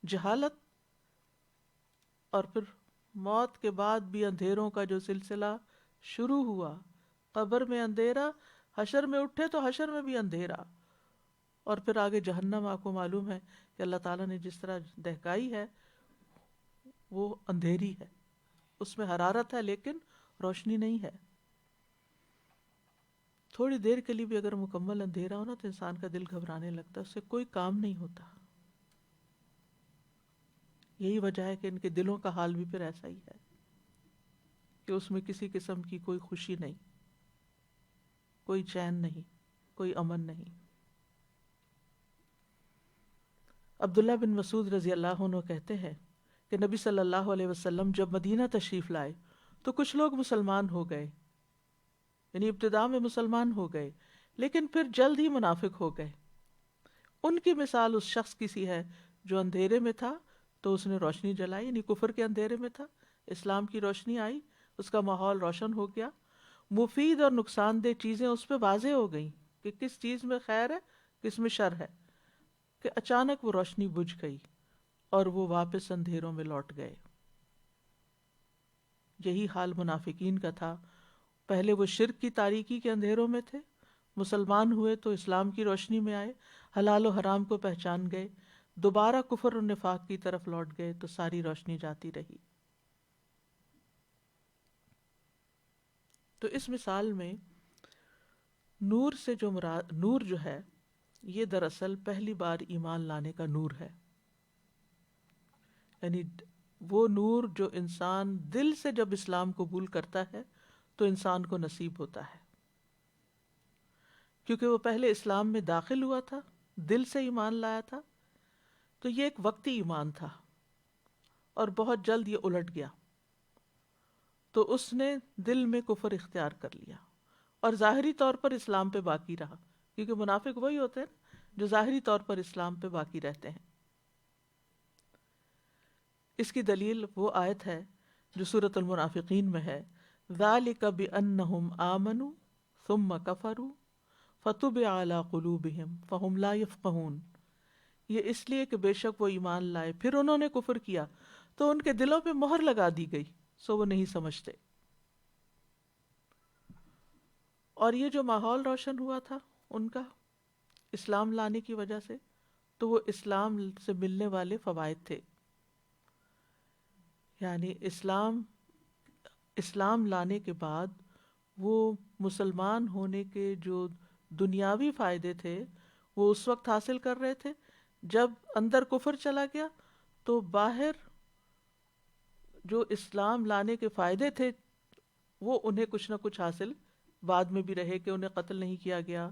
جہالت، اور پھر موت کے بعد بھی اندھیروں کا جو سلسلہ شروع ہوا، قبر میں اندھیرا، حشر میں اٹھے تو حشر میں بھی اندھیرا، اور پھر آگے جہنم. آپ کو معلوم ہے کہ اللہ تعالیٰ نے جس طرح دہکائی ہے وہ اندھیری ہے، اس میں حرارت ہے لیکن روشنی نہیں ہے. تھوڑی دیر کے لیے بھی اگر مکمل اندھیرا ہو نا تو انسان کا دل گھبرانے لگتا ہے، اس سے کوئی کام نہیں ہوتا. یہی وجہ ہے کہ ان کے دلوں کا حال بھی پھر ایسا ہی ہے کہ اس میں کسی قسم کی کوئی خوشی نہیں، کوئی چین نہیں، کوئی امن نہیں. عبداللہ بن مسعود رضی اللہ عنہ کہتے ہیں کہ نبی صلی اللہ علیہ وسلم جب مدینہ تشریف لائے تو کچھ لوگ مسلمان ہو گئے، یعنی ابتداء میں مسلمان ہو گئے لیکن پھر جلد ہی منافق ہو گئے. ان کی مثال اس شخص کی سی ہے جو اندھیرے میں تھا تو اس نے روشنی جلائی، یعنی کفر کے اندھیرے میں تھا، اسلام کی روشنی آئی، اس کا ماحول روشن ہو گیا، مفید اور نقصان دہ چیزیں اس پہ واضح ہو گئیں کہ کس چیز میں خیر ہے کس میں شر ہے، کہ اچانک وہ روشنی بجھ گئی اور وہ واپس اندھیروں میں لوٹ گئے. یہی حال منافقین کا تھا. پہلے وہ شرک کی تاریکی کے اندھیروں میں تھے، مسلمان ہوئے تو اسلام کی روشنی میں آئے، حلال و حرام کو پہچان گئے، دوبارہ کفر و نفاق کی طرف لوٹ گئے تو ساری روشنی جاتی رہی. تو اس مثال میں نور سے جو مراد، نور جو ہے یہ دراصل پہلی بار ایمان لانے کا نور ہے، یعنی وہ نور جو انسان دل سے جب اسلام قبول کرتا ہے تو انسان کو نصیب ہوتا ہے، کیونکہ وہ پہلے اسلام میں داخل ہوا تھا، دل سے ایمان لایا تھا، تو یہ ایک وقتی ایمان تھا اور بہت جلد یہ الٹ گیا، تو اس نے دل میں کفر اختیار کر لیا اور ظاہری طور پر اسلام پہ باقی رہا، کیونکہ منافق وہی ہوتے ہیں جو ظاہری طور پر اسلام پہ باقی رہتے ہیں۔ اس کی دلیل وہ آیت ہے جو سورۃ المنافقین میں ہے، ذَلِكَ بِأَنَّهُمْ آمَنُوا ثُمَّ كَفَرُوا فَطُبِعَ عَلَىٰ قُلُوبِهِمْ فَهُمْ لَا يَفْقَهُونَ، یہ اس لیے کہ بے شک وہ ایمان لائے پھر انہوں نے کفر کیا تو ان کے دلوں پہ مہر لگا دی گئی، سو وہ نہیں سمجھتے۔ اور یہ جو ماحول روشن ہوا تھا ان کا اسلام لانے کی وجہ سے، تو وہ اسلام سے ملنے والے فوائد تھے، یعنی اسلام لانے کے بعد وہ مسلمان ہونے کے جو دنیاوی فائدے تھے وہ اس وقت حاصل کر رہے تھے، جب اندر کفر چلا گیا تو باہر جو اسلام لانے کے فائدے تھے وہ انہیں کچھ نہ کچھ حاصل بعد میں بھی رہے، کہ انہیں قتل نہیں کیا گیا،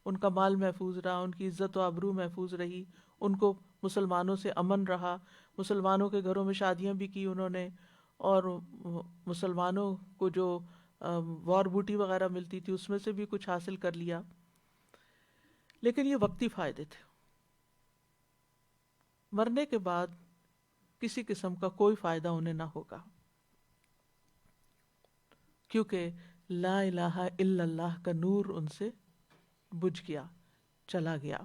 ان کا مال محفوظ رہا، ان کی عزت و آبرو محفوظ رہی، ان کو مسلمانوں سے امن رہا، مسلمانوں کے گھروں میں شادیاں بھی کی انہوں نے، اور مسلمانوں کو جو وار بوٹی وغیرہ ملتی تھی اس میں سے بھی کچھ حاصل کر لیا، لیکن یہ وقتی فائدے تھے، مرنے کے بعد کسی قسم کا کوئی فائدہ انہیں نہ ہوگا، کیونکہ لا الہ الا اللہ کا نور ان سے بجھ گیا، چلا گیا۔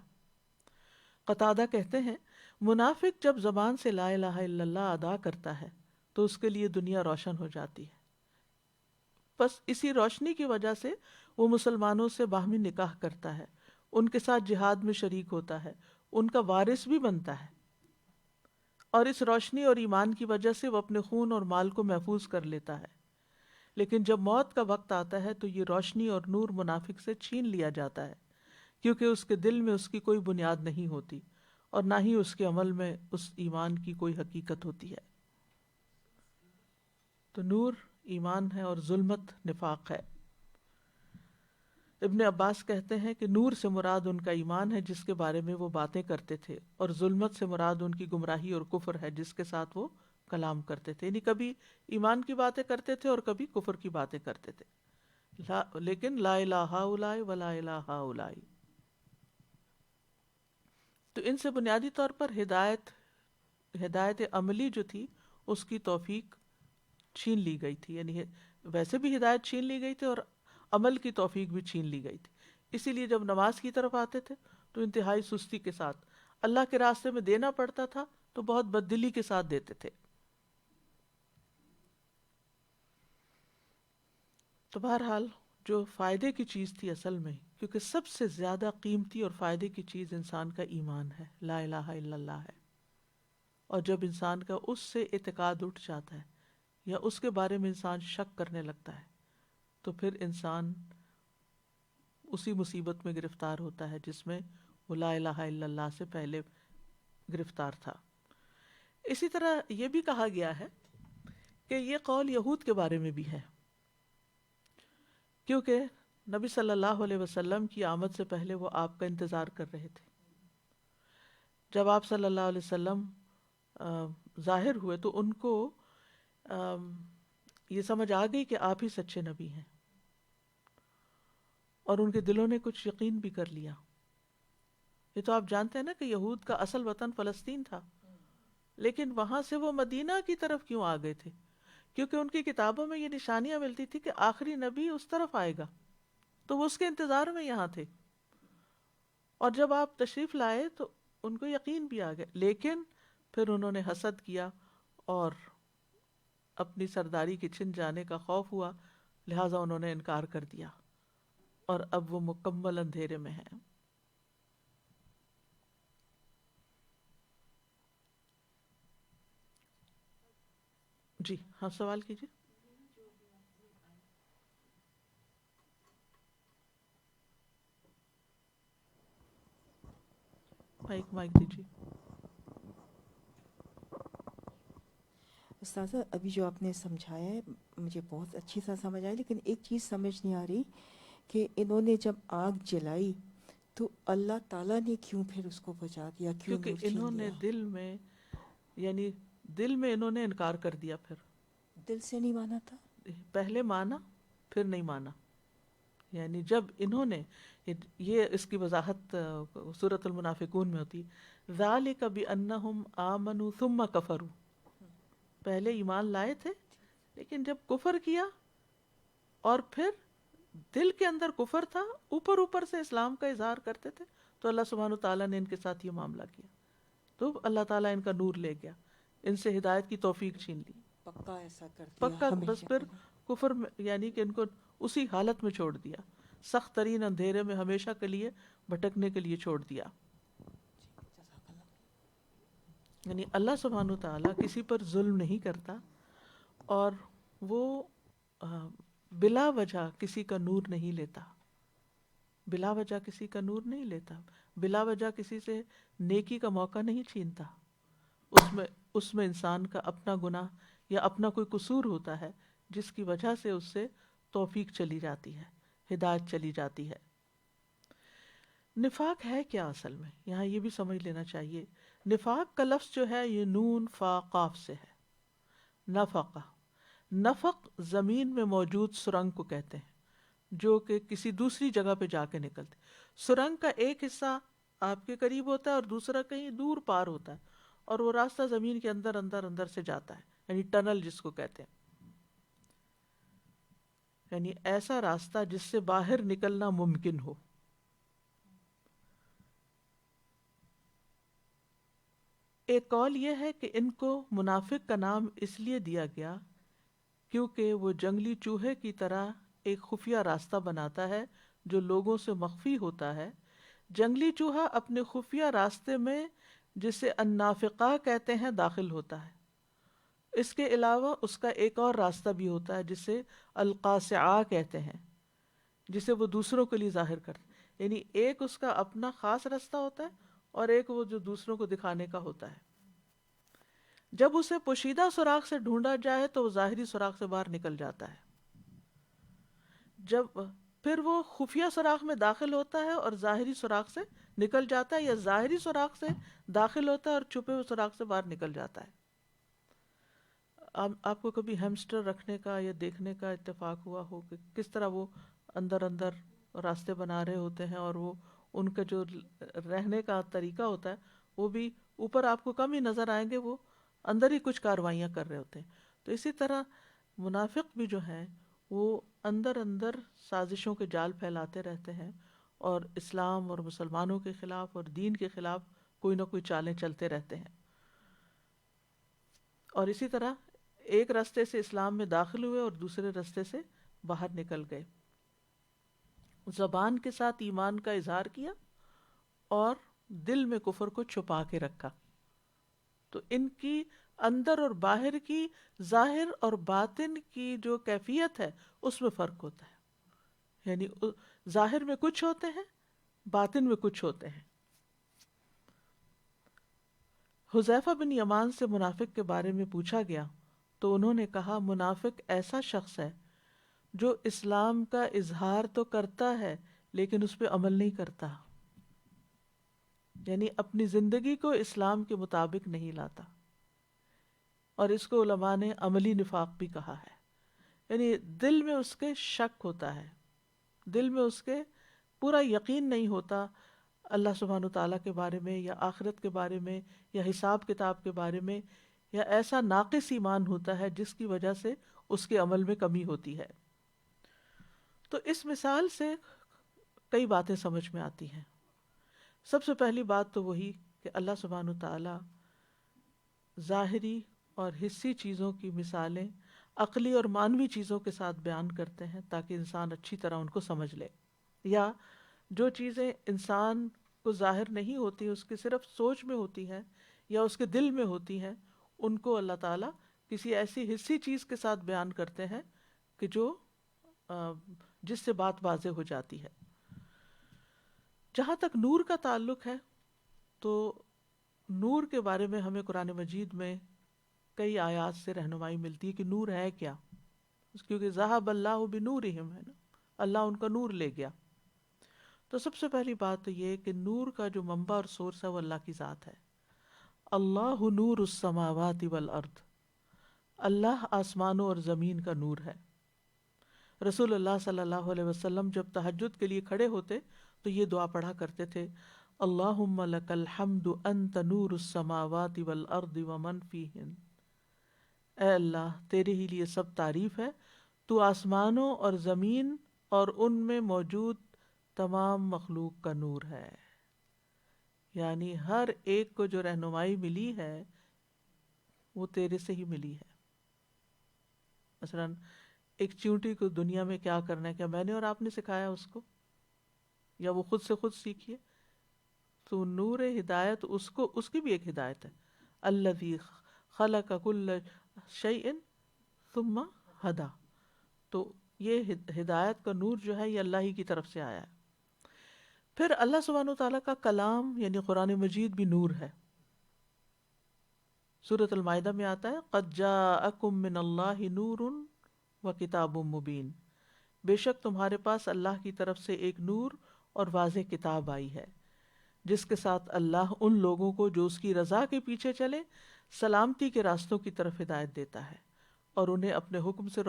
قتادہ کہتے ہیں منافق جب زبان سے لا الہ الا اللہ ادا کرتا ہے تو اس کے لیے دنیا روشن ہو جاتی ہے، بس اسی روشنی کی وجہ سے وہ مسلمانوں سے باہمی نکاح کرتا ہے، ان کے ساتھ جہاد میں شریک ہوتا ہے، ان کا وارث بھی بنتا ہے، اور اس روشنی اور ایمان کی وجہ سے وہ اپنے خون اور مال کو محفوظ کر لیتا ہے۔ لیکن جب موت کا وقت آتا ہے تو یہ روشنی اور نور منافق سے چھین لیا جاتا ہے، کیونکہ اس کے دل میں اس کی کوئی بنیاد نہیں ہوتی اور نہ ہی اس کے عمل میں اس ایمان کی کوئی حقیقت ہوتی ہے۔ تو نور ایمان ہے اور ظلمت نفاق ہے۔ ابن عباس کہتے ہیں کہ نور سے مراد ان کا ایمان ہے جس کے بارے میں وہ باتیں کرتے تھے، اور ظلمت سے مراد ان کی گمراہی اور کفر ہے جس کے ساتھ وہ کلام کرتے تھے، یعنی کبھی ایمان کی باتیں کرتے تھے اور کبھی کفر کی باتیں کرتے تھے، لیکن لا الہ ہؤلاء ولا الہ ہؤلاء۔ تو ان سے بنیادی طور پر ہدایت عملی جو تھی اس کی توفیق چھین لی گئی تھی، یعنی ویسے بھی ہدایت چھین لی گئی تھی اور عمل کی توفیق بھی چھین لی گئی تھی، اسی لیے جب نماز کی طرف آتے تھے تو انتہائی سستی کے ساتھ، اللہ کے راستے میں دینا پڑتا تھا تو بہت بددلی کے ساتھ دیتے تھے۔ تو بہرحال جو فائدے کی چیز تھی اصل میں، کیونکہ سب سے زیادہ قیمتی اور فائدے کی چیز انسان کا ایمان ہے، لا الہ الا اللہ ہے، اور جب انسان کا اس سے اعتقاد اٹھ جاتا ہے یا اس کے بارے میں انسان شک کرنے لگتا ہے تو پھر انسان اسی مصیبت میں گرفتار ہوتا ہے جس میں وہ لا الہ الا اللہ سے پہلے گرفتار تھا۔ اسی طرح یہ بھی کہا گیا ہے کہ یہ قول یہود کے بارے میں بھی ہے، کیونکہ نبی صلی اللہ علیہ وسلم کی آمد سے پہلے وہ آپ کا انتظار کر رہے تھے۔ جب آپ صلی اللہ علیہ وسلم ظاہر ہوئے تو ان کو یہ سمجھ آ گئی کہ آپ ہی سچے نبی ہیں، اور ان کے دلوں نے کچھ یقین بھی کر لیا۔ یہ تو آپ جانتے ہیں نا کہ یہود کا اصل وطن فلسطین تھا، لیکن وہاں سے وہ مدینہ کی طرف کیوں آ گئے تھے؟ کیونکہ ان کی کتابوں میں یہ نشانیاں ملتی تھی کہ آخری نبی اس طرف آئے گا، تو وہ اس کے انتظار میں یہاں تھے، اور جب آپ تشریف لائے تو ان کو یقین بھی آ گیا، لیکن پھر انہوں نے حسد کیا اور اپنی سرداری کے چھن جانے کا خوف ہوا، لہٰذا انہوں نے انکار کر دیا، اور اب وہ مکمل اندھیرے میں ہیں۔ جی ہاں، سوال کیجیے۔ مائک دیجیے. استاذہ ابھی جو آپ نے سمجھایا ہے مجھے بہت اچھی طرح سمجھ آئی، لیکن ایک چیز سمجھ نہیں آ رہی کہ انہوں نے جب آگ جلائی تو اللہ تعالیٰ نے کیوں پھر اس کو بجا دیا، کیوں کیونکہ نور چھین انہوں نے لیا؟ دل میں انہوں نے انکار کر دیا. پھر دل سے نہیں مانا تھا؟ پہلے مانا پھر نہیں مانا. یعنی جب انہوں نے یہ اس کی وضاحت سورۃ المنافقون میں ہوتی ہے، ذالک بانہم آمنوا ثم کفروا. پہلے ایمان لائے تھے لیکن جب کفر کیا اور پھر دل کے اندر کفر تھا، اوپر سے اسلام کا اظہار کرتے تھے، تو اللہ سبحانہ تعالیٰ نے ان کے ساتھ یہ معاملہ کیا. تو اللہ تعالیٰ ان کا نور لے گیا، ان سے ہدایت کی توفیق چھین لی. پکا ایسا کر دیا پکا بس ہمیشہ پھر کفر میں، یعنی کہ ان کو اسی حالت میں چھوڑ دیا، سخت ترین اندھیرے میں ہمیشہ کے لیے بھٹکنے کے لیے چھوڑ دیا. یعنی اللہ سبحانہ تعالیٰ کسی پر ظلم نہیں کرتا، اور وہ بلا وجہ کسی کا نور نہیں لیتا، بلا وجہ کسی کا نور نہیں لیتا، بلا وجہ کسی سے نیکی کا موقع نہیں چھینتا. اس میں انسان کا اپنا گناہ یا اپنا کوئی قصور ہوتا ہے جس کی وجہ سے اس سے توفیق چلی جاتی ہے، ہدایت چلی جاتی ہے. نفاق ہے کیا اصل میں؟ یہاں یہ بھی سمجھ لینا چاہیے. نفاق کا لفظ جو ہے یہ نون فا قاف سے ہے. نفقہ، نفق زمین میں موجود سرنگ کو کہتے ہیں جو کہ کسی دوسری جگہ پہ جا کے نکلتے. سرنگ کا ایک حصہ آپ کے قریب ہوتا ہے اور دوسرا کہیں دور پار ہوتا ہے، اور وہ راستہ زمین کے اندر سے جاتا ہے، یعنی ٹنل جس کو کہتے ہیں. یعنی ایسا راستہ جس سے باہر نکلنا ممکن ہو. ایک قول یہ ہے کہ ان کو منافق کا نام اس لیے دیا گیا کیونکہ وہ جنگلی چوہے کی طرح ایک خفیہ راستہ بناتا ہے جو لوگوں سے مخفی ہوتا ہے. جنگلی چوہا اپنے خفیہ راستے میں، جسے النافقہ کہتے ہیں، داخل ہوتا ہے. اس کے علاوہ اس کا ایک اور راستہ بھی ہوتا ہے جسے القاصعہ کہتے ہیں، جسے وہ دوسروں کے لیے ظاہر کرتے ہیں. یعنی ایک اس کا اپنا خاص راستہ ہوتا ہے اور ایک وہ جو دوسروں کو دکھانے کا ہوتا ہے. جب اسے پوشیدہ سوراخ سے ڈھونڈا جائے تو وہ ظاہری سوراخ سے باہر نکل جاتا ہے. جب پھر وہ خفیہ سوراخ میں داخل ہوتا ہے اور ظاہری سوراخ سے نکل جاتا ہے، یا ظاہری سوراخ سے داخل ہوتا ہے اور چھپے ہوئے سوراخ سے باہر نکل جاتا ہے. آپ کو کبھی ہیمسٹر رکھنے کا یا دیکھنے کا اتفاق ہوا ہو کہ کس طرح وہ اندر راستے بنا رہے ہوتے ہیں، اور وہ ان کا جو رہنے کا طریقہ ہوتا ہے وہ بھی اوپر آپ کو کم ہی نظر آئیں گے، وہ اندر ہی کچھ کاروائیاں کر رہے ہوتے ہیں. تو اسی طرح منافق بھی جو ہیں وہ اندر سازشوں کے جال پھیلاتے رہتے ہیں، اور اسلام اور مسلمانوں کے خلاف اور دین کے خلاف کوئی نہ کوئی چالیں چلتے رہتے ہیں. اور اسی طرح ایک راستے سے اسلام میں داخل ہوئے اور دوسرے راستے سے باہر نکل گئے. زبان کے ساتھ ایمان کا اظہار کیا اور دل میں کفر کو چھپا کے رکھا. تو ان کی اندر اور باہر کی، ظاہر اور باطن کی جو کیفیت ہے اس میں فرق ہوتا ہے. یعنی ظاہر میں کچھ ہوتے ہیں، باطن میں کچھ ہوتے ہیں. حذیفہ بن یمان سے منافق کے بارے میں پوچھا گیا تو انہوں نے کہا، منافق ایسا شخص ہے جو اسلام کا اظہار تو کرتا ہے لیکن اس پہ عمل نہیں کرتا، یعنی اپنی زندگی کو اسلام کے مطابق نہیں لاتا. اور اس کو علماء نے عملی نفاق بھی کہا ہے. یعنی دل میں اس کے شک ہوتا ہے، دل میں اس کے پورا یقین نہیں ہوتا اللہ سبحانہ تعالیٰ کے بارے میں یا آخرت کے بارے میں یا حساب کتاب کے بارے میں، یا ایسا ناقص ایمان ہوتا ہے جس کی وجہ سے اس کے عمل میں کمی ہوتی ہے. تو اس مثال سے کئی باتیں سمجھ میں آتی ہیں. سب سے پہلی بات تو وہی کہ اللہ سبحانہ تعالیٰ ظاہری اور حسی چیزوں کی مثالیں عقلی اور معنوی چیزوں کے ساتھ بیان کرتے ہیں تاکہ انسان اچھی طرح ان کو سمجھ لے. یا جو چیزیں انسان کو ظاہر نہیں ہوتی، اس کی صرف سوچ میں ہوتی ہیں یا اس کے دل میں ہوتی ہیں، ان کو اللہ تعالیٰ کسی ایسی حسی چیز کے ساتھ بیان کرتے ہیں کہ جو جس سے بات واضح ہو جاتی ہے. جہاں تک نور کا تعلق ہے تو نور کے بارے میں ہمیں قرآن مجید میں کئی آیات سے رہنمائی ملتی ہے کہ نور ہے کیا، کیونکہ ذہب اللہ بنورہم ہے نا، اللہ ان کا نور لے گیا. تو سب سے پہلی بات تو یہ کہ نور کا جو منبع اور سورس ہے وہ اللہ کی ذات ہے. اللہ نور السماوات والارض، اللہ آسمانوں اور زمین کا نور ہے. رسول اللہ صلی اللہ علیہ وسلم جب تہجد کے لیے کھڑے ہوتے تو یہ دعا پڑھا کرتے تھے، اللہم لک الحمد انت نور السماوات والارض ومن فیہن. اے اللہ تیرے ہی لیے سب تعریف ہے، تو آسمانوں اور زمین اور ان میں موجود تمام مخلوق کا نور ہے. یعنی ہر ایک کو جو رہنمائی ملی ہے وہ تیرے سے ہی ملی ہے. مثلاً ایک چیونٹی کو دنیا میں کیا کرنا ہے، کیا میں نے اور آپ نے سکھایا اس کو، یا وہ خود سے خود سیکھیے؟ تو نور ہدایت اس کی بھی ایک ہدایت ہے، الذی خلق کل شیء ثم ہدا. تو یہ ہدایت کا نور جو ہے یہ اللہ ہی کی طرف سے آیا ہے. پھر اللہ سبحانہ وتعالیٰ کا کلام یعنی قرآن مجید بھی نور ہے. سورۃ المائدہ میں آتا ہے قد جاءکم من اللہ نور وکتاب مبین، بے شک تمہارے پاس اللہ کی طرف سے ایک نور اور واضح کتاب آئی ہے جس کے ساتھ اللہ ان لوگوں کو جو اس کی رضا کے پیچھے چلے سلامتی کے راستوں کی طرف ہدایت دیتا ہے، اور انہیں اپنے حکم سے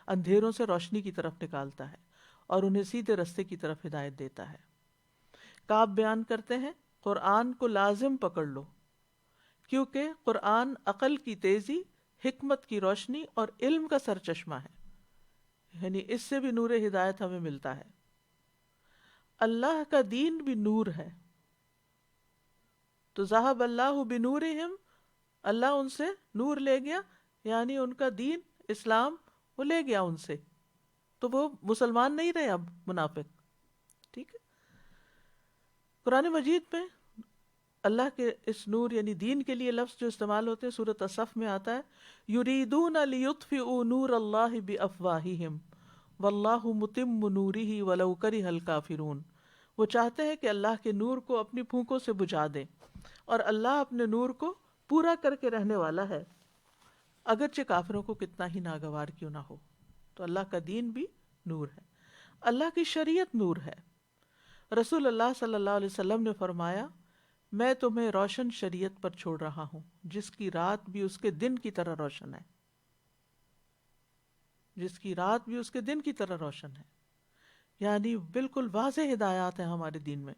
اندھیروں سے روشنی کی طرف نکالتا ہے، اور انہیں سیدھے رستے کی طرف ہدایت دیتا ہے. کعب بیان کرتے ہیں قرآن کو لازم پکڑ لو، کیونکہ قرآن عقل کی تیزی، حکمت کی روشنی اور علم کا سرچشمہ ہے. یعنی اس سے بھی نور ہدایت ہمیں ملتا ہے. اللہ کا دین بھی نور ہے. تو ذہب اللہ بنورہم، اللہ ان سے نور لے گیا، یعنی ان کا دین اسلام وہ لے گیا ان سے، تو وہ مسلمان نہیں رہے اب منافق. ٹھیک ہے. قرآن مجید میں اللہ کے اس نور یعنی دین کے لیے لفظ جو استعمال ہوتے ہیں سورۃ الصف میں آتا ہے یریدون لیطفئوا نور اللہ بافواہہم واللہ متم نورہ ولو کرہ الکافرون. وہ چاہتے ہیں کہ اللہ کے نور کو اپنی پھونکوں سے بجھا دیں، اور اللہ اپنے نور کو پورا کر کے رہنے والا ہے اگرچہ کافروں کو کتنا ہی ناگوار کیوں نہ ہو. تو اللہ کا دین بھی نور ہے، اللہ کی شریعت نور ہے. رسول اللہ صلی اللہ علیہ وسلم نے فرمایا میں تمہیں روشن شریعت پر چھوڑ رہا ہوں جس کی رات بھی اس کے دن کی طرح روشن ہے، جس کی رات بھی اس کے دن کی طرح روشن ہے. یعنی بالکل واضح ہدایات ہیں ہمارے دین میں.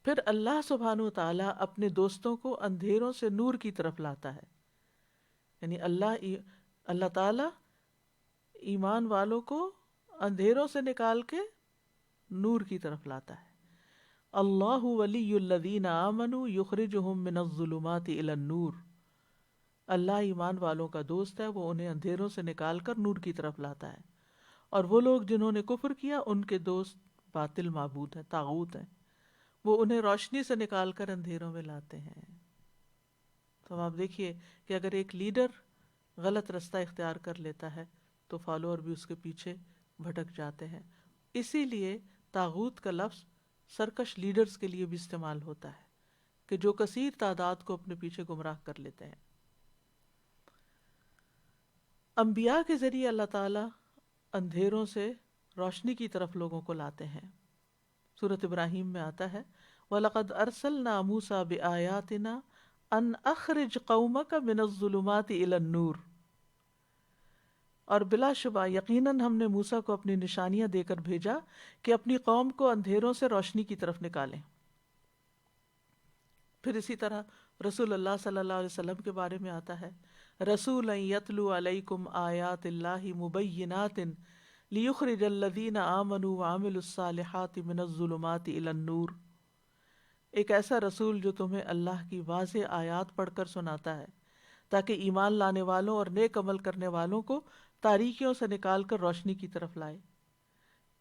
پھر اللہ سبحانہ و تعالیٰ اپنے دوستوں کو اندھیروں سے نور کی طرف لاتا ہے. یعنی اللہ تعالیٰ ایمان والوں کو اندھیروں سے نکال کے نور کی طرف لاتا ہے. اللہ ولی الذین آمنوا یخرجہم من الظلمات الی النور. اللہ ایمان والوں کا دوست ہے، وہ انہیں اندھیروں سے نکال کر نور کی طرف لاتا ہے. اور وہ لوگ جنہوں نے کفر کیا ان کے دوست باطل معبود ہیں، طاغوت ہیں، وہ انہیں روشنی سے نکال کر اندھیروں میں لاتے ہیں. تو اب آپ دیکھیے کہ اگر ایک لیڈر غلط رستہ اختیار کر لیتا ہے تو فالوور بھی اس کے پیچھے بھٹک جاتے ہیں. اسی لیے طاغوت کا لفظ سرکش لیڈرز کے لیے بھی استعمال ہوتا ہے کہ جو کثیر تعداد کو اپنے پیچھے گمراہ کر لیتے ہیں. انبیاء کے ذریعے اللہ تعالیٰ اندھیروں سے روشنی کی طرف لوگوں کو لاتے ہیں. سورۃ ابراہیم میں آتا ہے وَلَقَدْ أَرْسَلْنَا مُوسَىٰ بِآيَاتِنَا أَنْ أَخْرِجْ قَوْمَكَ مِنَ الظُّلُمَاتِ إِلَى النُّورِ. اور بلا شبہ یقیناً ہم نے موسیٰ کو اپنی نشانیاں دے کر بھیجا کہ اپنی قوم کو اندھیروں سے روشنی کی طرف نکالیں. پھر اسی طرح رسول اللہ صلی اللہ علیہ وسلم کے بارے میں آتا ہے رسولا یتلو علیکم آیات اللہ مبینات لیخرج الذین آمنوا وعملوا الصالحات من الظلمات الی النور. ایک ایسا رسول جو تمہیں اللہ کی واضح آیات پڑھ کر سناتا ہے تاکہ ایمان لانے والوں اور نیک عمل کرنے والوں کو تاریکیوں سے نکال کر روشنی کی طرف لائے.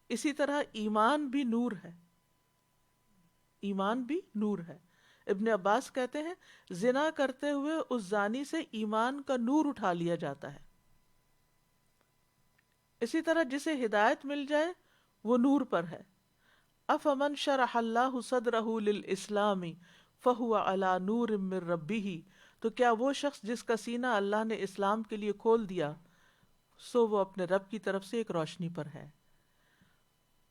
اسی طرح ایمان بھی نور ہے، ایمان بھی نور ہے. ابن عباس کہتے ہیں زنا کرتے ہوئے اس زانی سے ایمان کا نور اٹھا لیا جاتا ہے. اسی طرح جسے ہدایت مل جائے وہ نور پر ہے، افمن شرح اللہ صدرہ للاسلام فہو علی نور من ربہ، تو کیا وہ شخص جس کا سینہ اللہ نے اسلام کے لیے کھول دیا، سو وہ اپنے رب کی طرف سے ایک روشنی پر ہے۔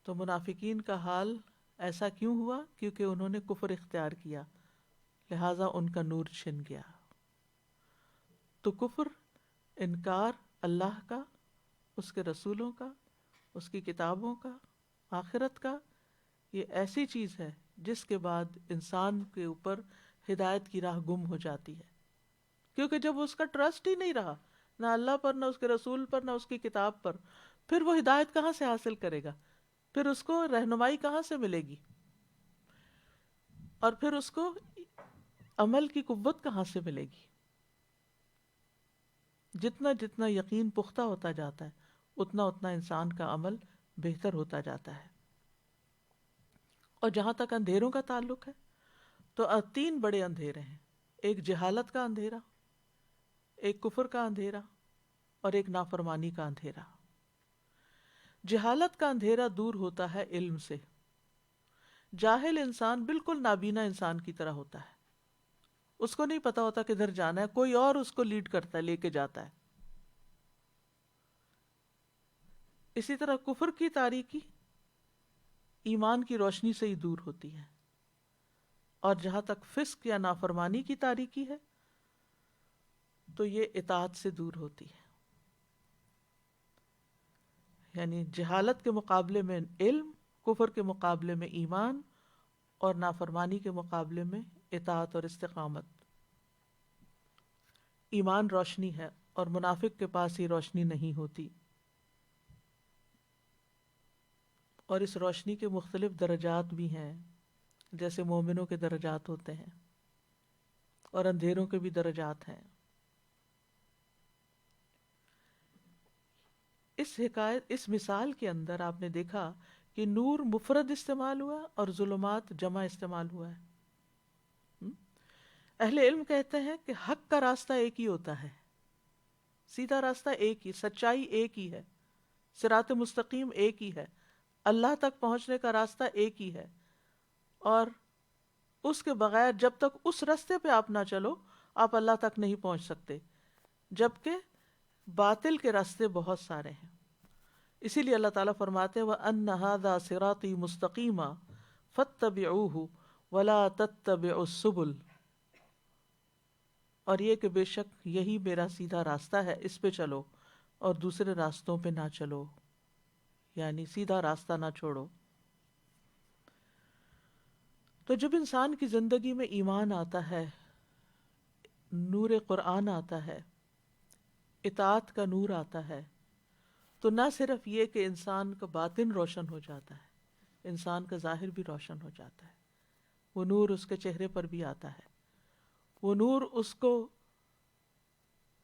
تو منافقین کا حال ایسا کیوں ہوا؟ کیونکہ انہوں نے کفر اختیار کیا، لہٰذا ان کا نور چھن گیا۔ تو کفر، انکار اللہ کا، اس کے رسولوں کا، اس کی کتابوں کا، آخرت کا، یہ ایسی چیز ہے جس کے بعد انسان کے اوپر ہدایت کی راہ گم ہو جاتی ہے، کیونکہ جب اس کا ٹرسٹ ہی نہیں رہا، نہ اللہ پر، نہ اس کے رسول پر، نہ اس کی کتاب پر، پھر وہ ہدایت کہاں سے حاصل کرے گا؟ پھر اس کو رہنمائی کہاں سے ملے گی؟ اور پھر اس کو عمل کی قوت کہاں سے ملے گی؟ جتنا جتنا یقین پختہ ہوتا جاتا ہے اتنا اتنا انسان کا عمل بہتر ہوتا جاتا ہے۔ اور جہاں تک اندھیروں کا تعلق ہے تو 3 بڑے اندھیرے ہیں، ایک جہالت کا اندھیرا، ایک کفر کا اندھیرا، اور ایک نافرمانی کا اندھیرا۔ جہالت کا اندھیرا دور ہوتا ہے علم سے۔ جاہل انسان بالکل نابینا انسان کی طرح ہوتا ہے، اس کو نہیں پتا ہوتا کدھر جانا ہے، کوئی اور اس کو لیڈ کرتا ہے، لے کے جاتا ہے۔ اسی طرح کفر کی تاریکی ایمان کی روشنی سے ہی دور ہوتی ہے، اور جہاں تک فسق یا نافرمانی کی تاریکی ہے تو یہ اطاعت سے دور ہوتی ہے۔ یعنی جہالت کے مقابلے میں علم، کفر کے مقابلے میں ایمان، اور نافرمانی کے مقابلے میں اطاعت اور استقامت۔ ایمان روشنی ہے اور منافق کے پاس یہ روشنی نہیں ہوتی، اور اس روشنی کے مختلف درجات بھی ہیں، جیسے مومنوں کے درجات ہوتے ہیں اور اندھیروں کے بھی درجات ہیں۔ اس مثال کے اندر آپ نے دیکھا کہ نور مفرد استعمال ہوا اور ظلمات جمع استعمال ہوا ہے۔ اہل علم کہتے ہیں کہ حق کا راستہ ایک ہی ہوتا ہے، سیدھا راستہ ایک ہی، سچائی ایک ہی ہے، صراط مستقیم ایک ہی ہے، اللہ تک پہنچنے کا راستہ ایک ہی ہے، اور اس کے بغیر جب تک اس راستے پہ آپ نہ چلو آپ اللہ تک نہیں پہنچ سکتے، جبکہ باطل کے راستے بہت سارے ہیں۔ اسی لیے اللہ تعالیٰ فرماتے ہیں وَأَنَّ هَذَا صِرَاطِي مُسْتَقِيمًا فَاتَّبِعُوهُ وَلَا تَتَّبِعُوا السُّبُلَ، اور یہ کہ بے شک یہی میرا سیدھا راستہ ہے، اس پہ چلو اور دوسرے راستوں پہ نہ چلو، یعنی سیدھا راستہ نہ چھوڑو۔ تو جب انسان کی زندگی میں ایمان آتا ہے، نور قرآن آتا ہے، اطاعت کا نور آتا ہے، تو نہ صرف یہ کہ انسان کا باطن روشن ہو جاتا ہے، انسان کا ظاہر بھی روشن ہو جاتا ہے، وہ نور اس کے چہرے پر بھی آتا ہے، وہ نور اس کو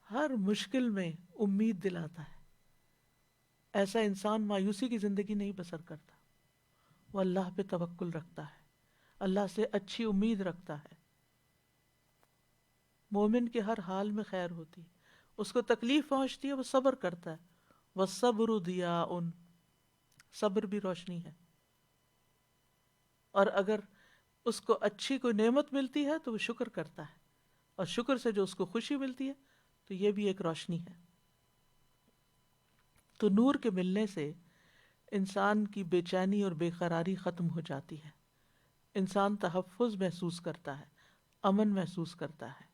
ہر مشکل میں امید دلاتا ہے۔ ایسا انسان مایوسی کی زندگی نہیں بسر کرتا، وہ اللہ پہ توکل رکھتا ہے، اللہ سے اچھی امید رکھتا ہے۔ مومن کے ہر حال میں خیر ہوتی ہے، اس کو تکلیف پہنچتی ہے وہ صبر کرتا ہے، وَالصَّبْرُ ضِيَاءٌ، صبر بھی روشنی ہے۔ اور اگر اس کو اچھی کوئی نعمت ملتی ہے تو وہ شکر کرتا ہے، اور شکر سے جو اس کو خوشی ملتی ہے تو یہ بھی ایک روشنی ہے۔ تو نور کے ملنے سے انسان کی بے چینی اور بے قراری ختم ہو جاتی ہے، انسان تحفظ محسوس کرتا ہے، امن محسوس کرتا ہے۔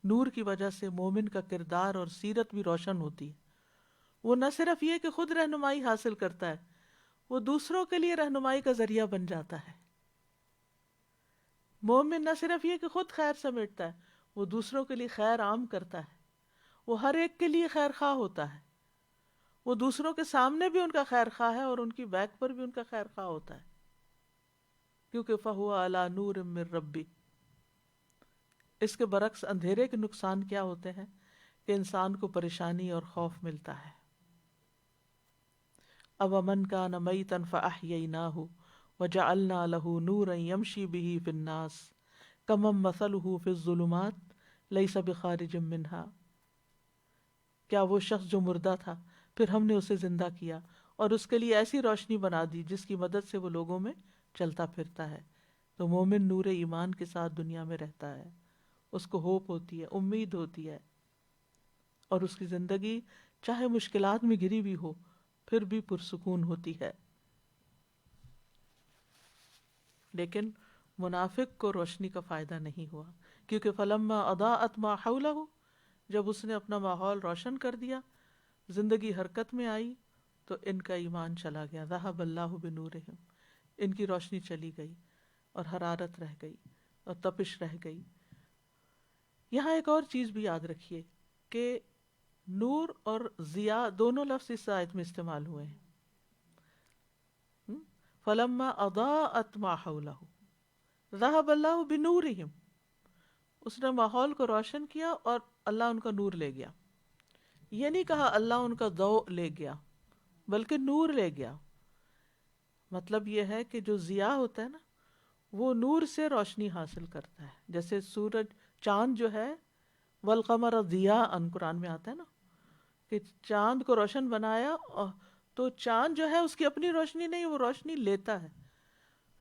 نور کی وجہ سے مومن کا کردار اور سیرت بھی روشن ہوتی ہے، وہ نہ صرف یہ کہ خود رہنمائی حاصل کرتا ہے، وہ دوسروں کے لیے رہنمائی کا ذریعہ بن جاتا ہے۔ مومن نہ صرف یہ کہ خود خیر سمیٹتا ہے، وہ دوسروں کے لیے خیر عام کرتا ہے، وہ ہر ایک کے لیے خیر خواہ ہوتا ہے، وہ دوسروں کے سامنے بھی ان کا خیر خواہ ہے اور ان کی بیک پر بھی ان کا خیر خواہ ہوتا ہے، کیونکہ فَهُوَ عَلَى نُورٍ مِّن رَبِّهِ۔ اس کے برعکس اندھیرے کے نقصان کیا ہوتے ہیں کہ انسان کو پریشانی اور خوف ملتا ہے۔ أَوَمَنْ كَانَ مَيْتًا فَأَحْيَيْنَاهُ وَجَعَلْنَا لَهُ نُورًا يَمْشِي بِهِ فِي النَّاسِ كَمَن مَّثَلُهُ فِي الظُّلُمَاتِ لَيْسَ بِخَارِجٍ مِّنْهَا، کیا وہ شخص جو مردہ تھا پھر ہم نے اسے زندہ کیا اور اس کے لیے ایسی روشنی بنا دی جس کی مدد سے وہ لوگوں میں چلتا پھرتا ہے. تو مومن نور ایمان کے ساتھ دنیا میں رہتا ہے، اس کو ہوپ ہوتی ہے، امید ہوتی ہے، اور اس کی زندگی چاہے مشکلات میں گھری بھی ہو پھر بھی پرسکون ہوتی ہے. لیکن منافق کو روشنی کا فائدہ نہیں ہوا، کیونکہ فلما اضاءت ما حولہ، جب اس نے اپنا ماحول روشن کر دیا، زندگی حرکت میں آئی، تو ان کا ایمان چلا گیا. ذہب اللہ بنورہم، ان کی روشنی چلی گئی اور حرارت رہ گئی اور تپش رہ گئی. یہاں ایک اور چیز بھی یاد رکھیے کہ نور اور ضیاء دونوں لفظ اس آیت میں استعمال ہوئے ہیں. فلما اضاءت ما حولہ ذہب اللہ بنورہم، اس نے ماحول کو روشن کیا اور اللہ ان کا نور لے گیا. یہ نہیں کہا اللہ ان کا ضوء لے گیا، بلکہ نور لے گیا. مطلب یہ ہے کہ جو ضیاء ہوتا ہے نا، وہ نور سے روشنی حاصل کرتا ہے. جیسے سورج، چاند جو ہے، والقمر ضیاء قرآن میں آتا ہے نا، کہ چاند کو روشن بنایا، تو چاند جو ہے اس کی اپنی روشنی نہیں، وہ روشنی لیتا ہے.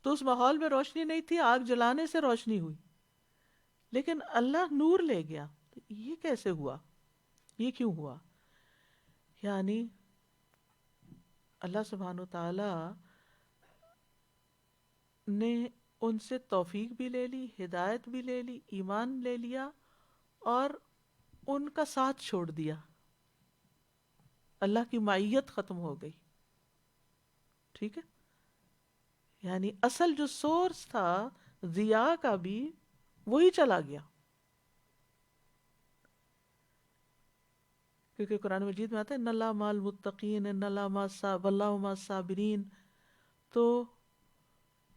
تو اس ماحول میں روشنی نہیں تھی، آگ جلانے سے روشنی ہوئی، لیکن اللہ نور لے گیا. یہ کیسے ہوا؟ یہ کیوں ہوا؟ یعنی اللہ سبحانہ و تعالی نے ان سے توفیق بھی لے لی، ہدایت بھی لے لی، ایمان لے لیا، اور ان کا ساتھ چھوڑ دیا. اللہ کی معیت ختم ہو گئی. ٹھیک ہے، یعنی اصل جو سورس تھا ضیاء کا بھی، وہی چلا گیا. کیونکہ قرآن مجید میں آتا ہے ان اللہ مع المتقین، ان اللہ واللہ مع الصابرین. تو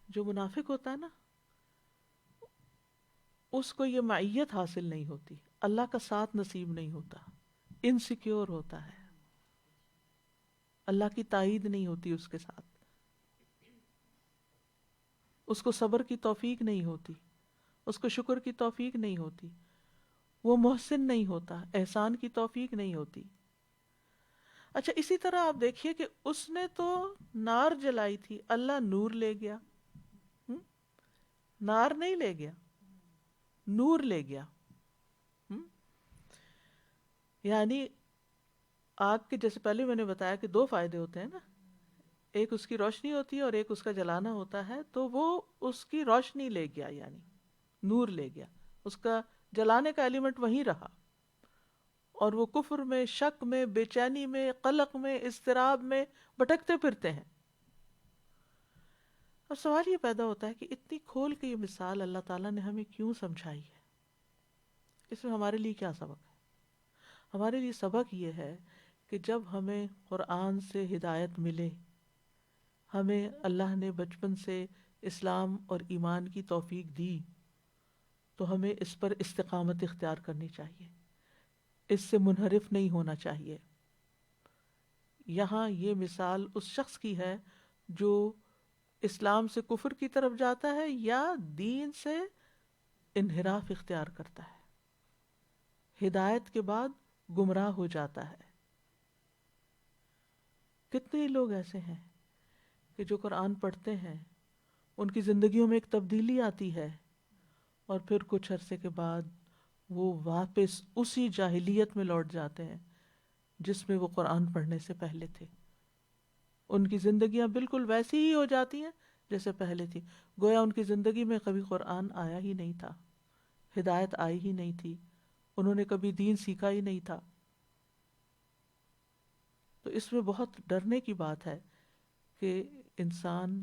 جو منافق ہوتا ہے نا، اس کو یہ معیت حاصل نہیں ہوتی، اللہ کا ساتھ نصیب نہیں ہوتا، انسیکیور ہوتا ہے، اللہ کی تائید نہیں ہوتی اس کے ساتھ، اس کو صبر کی توفیق نہیں ہوتی، اس کو شکر کی توفیق نہیں ہوتی، وہ محسن نہیں ہوتا، احسان کی توفیق نہیں ہوتی. اچھا، اسی طرح آپ دیکھیے کہ اس نے تو نار جلائی تھی، اللہ نور لے گیا. نار نہیں لے گیا، نور لے گیا. یعنی آگ کے، جیسے پہلے میں نے بتایا کہ دو فائدے ہوتے ہیں نا، ایک اس کی روشنی ہوتی ہے اور ایک اس کا جلانا ہوتا ہے. تو وہ اس کی روشنی لے گیا، یعنی نور لے گیا، اس کا جلانے کا ایلیمنٹ وہیں رہا، اور وہ کفر میں، شک میں، بے چینی میں، قلق میں، اضطراب میں بھٹکتے پھرتے ہیں. اب سوال یہ پیدا ہوتا ہے کہ اتنی کھول کے یہ مثال اللہ تعالیٰ نے ہمیں کیوں سمجھائی ہے؟ اس میں ہمارے لیے کیا سبق ہے؟ ہمارے لیے سبق یہ ہے کہ جب ہمیں قرآن سے ہدایت ملے، ہمیں اللہ نے بچپن سے اسلام اور ایمان کی توفیق دی، تو ہمیں اس پر استقامت اختیار کرنی چاہیے، اس سے منحرف نہیں ہونا چاہیے. یہاں یہ مثال اس شخص کی ہے جو اسلام سے کفر کی طرف جاتا ہے یا دین سے انحراف اختیار کرتا ہے، ہدایت کے بعد گمراہ ہو جاتا ہے. کتنے لوگ ایسے ہیں کہ جو قرآن پڑھتے ہیں، ان کی زندگیوں میں ایک تبدیلی آتی ہے، اور پھر کچھ عرصے کے بعد وہ واپس اسی جاہلیت میں لوٹ جاتے ہیں جس میں وہ قرآن پڑھنے سے پہلے تھے. ان کی زندگیاں بالکل ویسی ہی ہو جاتی ہیں جیسے پہلے تھی، گویا ان کی زندگی میں کبھی قرآن آیا ہی نہیں تھا، ہدایت آئی ہی نہیں تھی، انہوں نے کبھی دین سیکھا ہی نہیں تھا. تو اس میں بہت ڈرنے کی بات ہے کہ انسان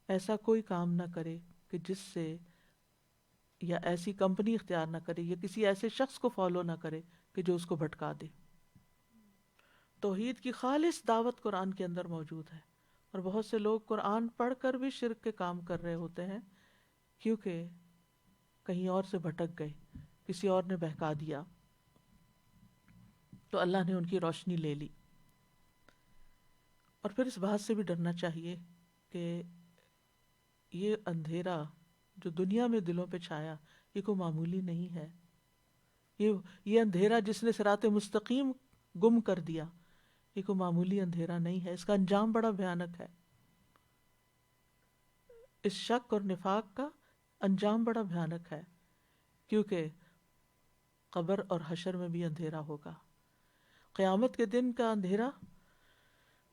ایسا کوئی کام نہ کرے کہ جس سے، یا ایسی کمپنی اختیار نہ کرے، یا کسی ایسے شخص کو فالو نہ کرے کہ جو اس کو بھٹکا دے. توحید کی خالص دعوت قرآن کے اندر موجود ہے، اور بہت سے لوگ قرآن پڑھ کر بھی شرک کے کام کر رہے ہوتے ہیں، کیونکہ کہیں اور سے بھٹک گئے، کسی اور نے بہکا دیا، تو اللہ نے ان کی روشنی لے لی. اور پھر اس بات سے بھی ڈرنا چاہیے کہ یہ اندھیرا جو دنیا میں دلوں پہ چھایا، یہ کوئی معمولی نہیں ہے. یہ اندھیرا جس نے صراط مستقیم گم کر دیا، یہ کوئی معمولی اندھیرا نہیں ہے، اس کا انجام بڑا بھیانک ہے. اس شک اور نفاق کا انجام بڑا بھیانک ہے، کیونکہ قبر اور حشر میں بھی اندھیرا ہوگا. قیامت کے دن کا اندھیرا،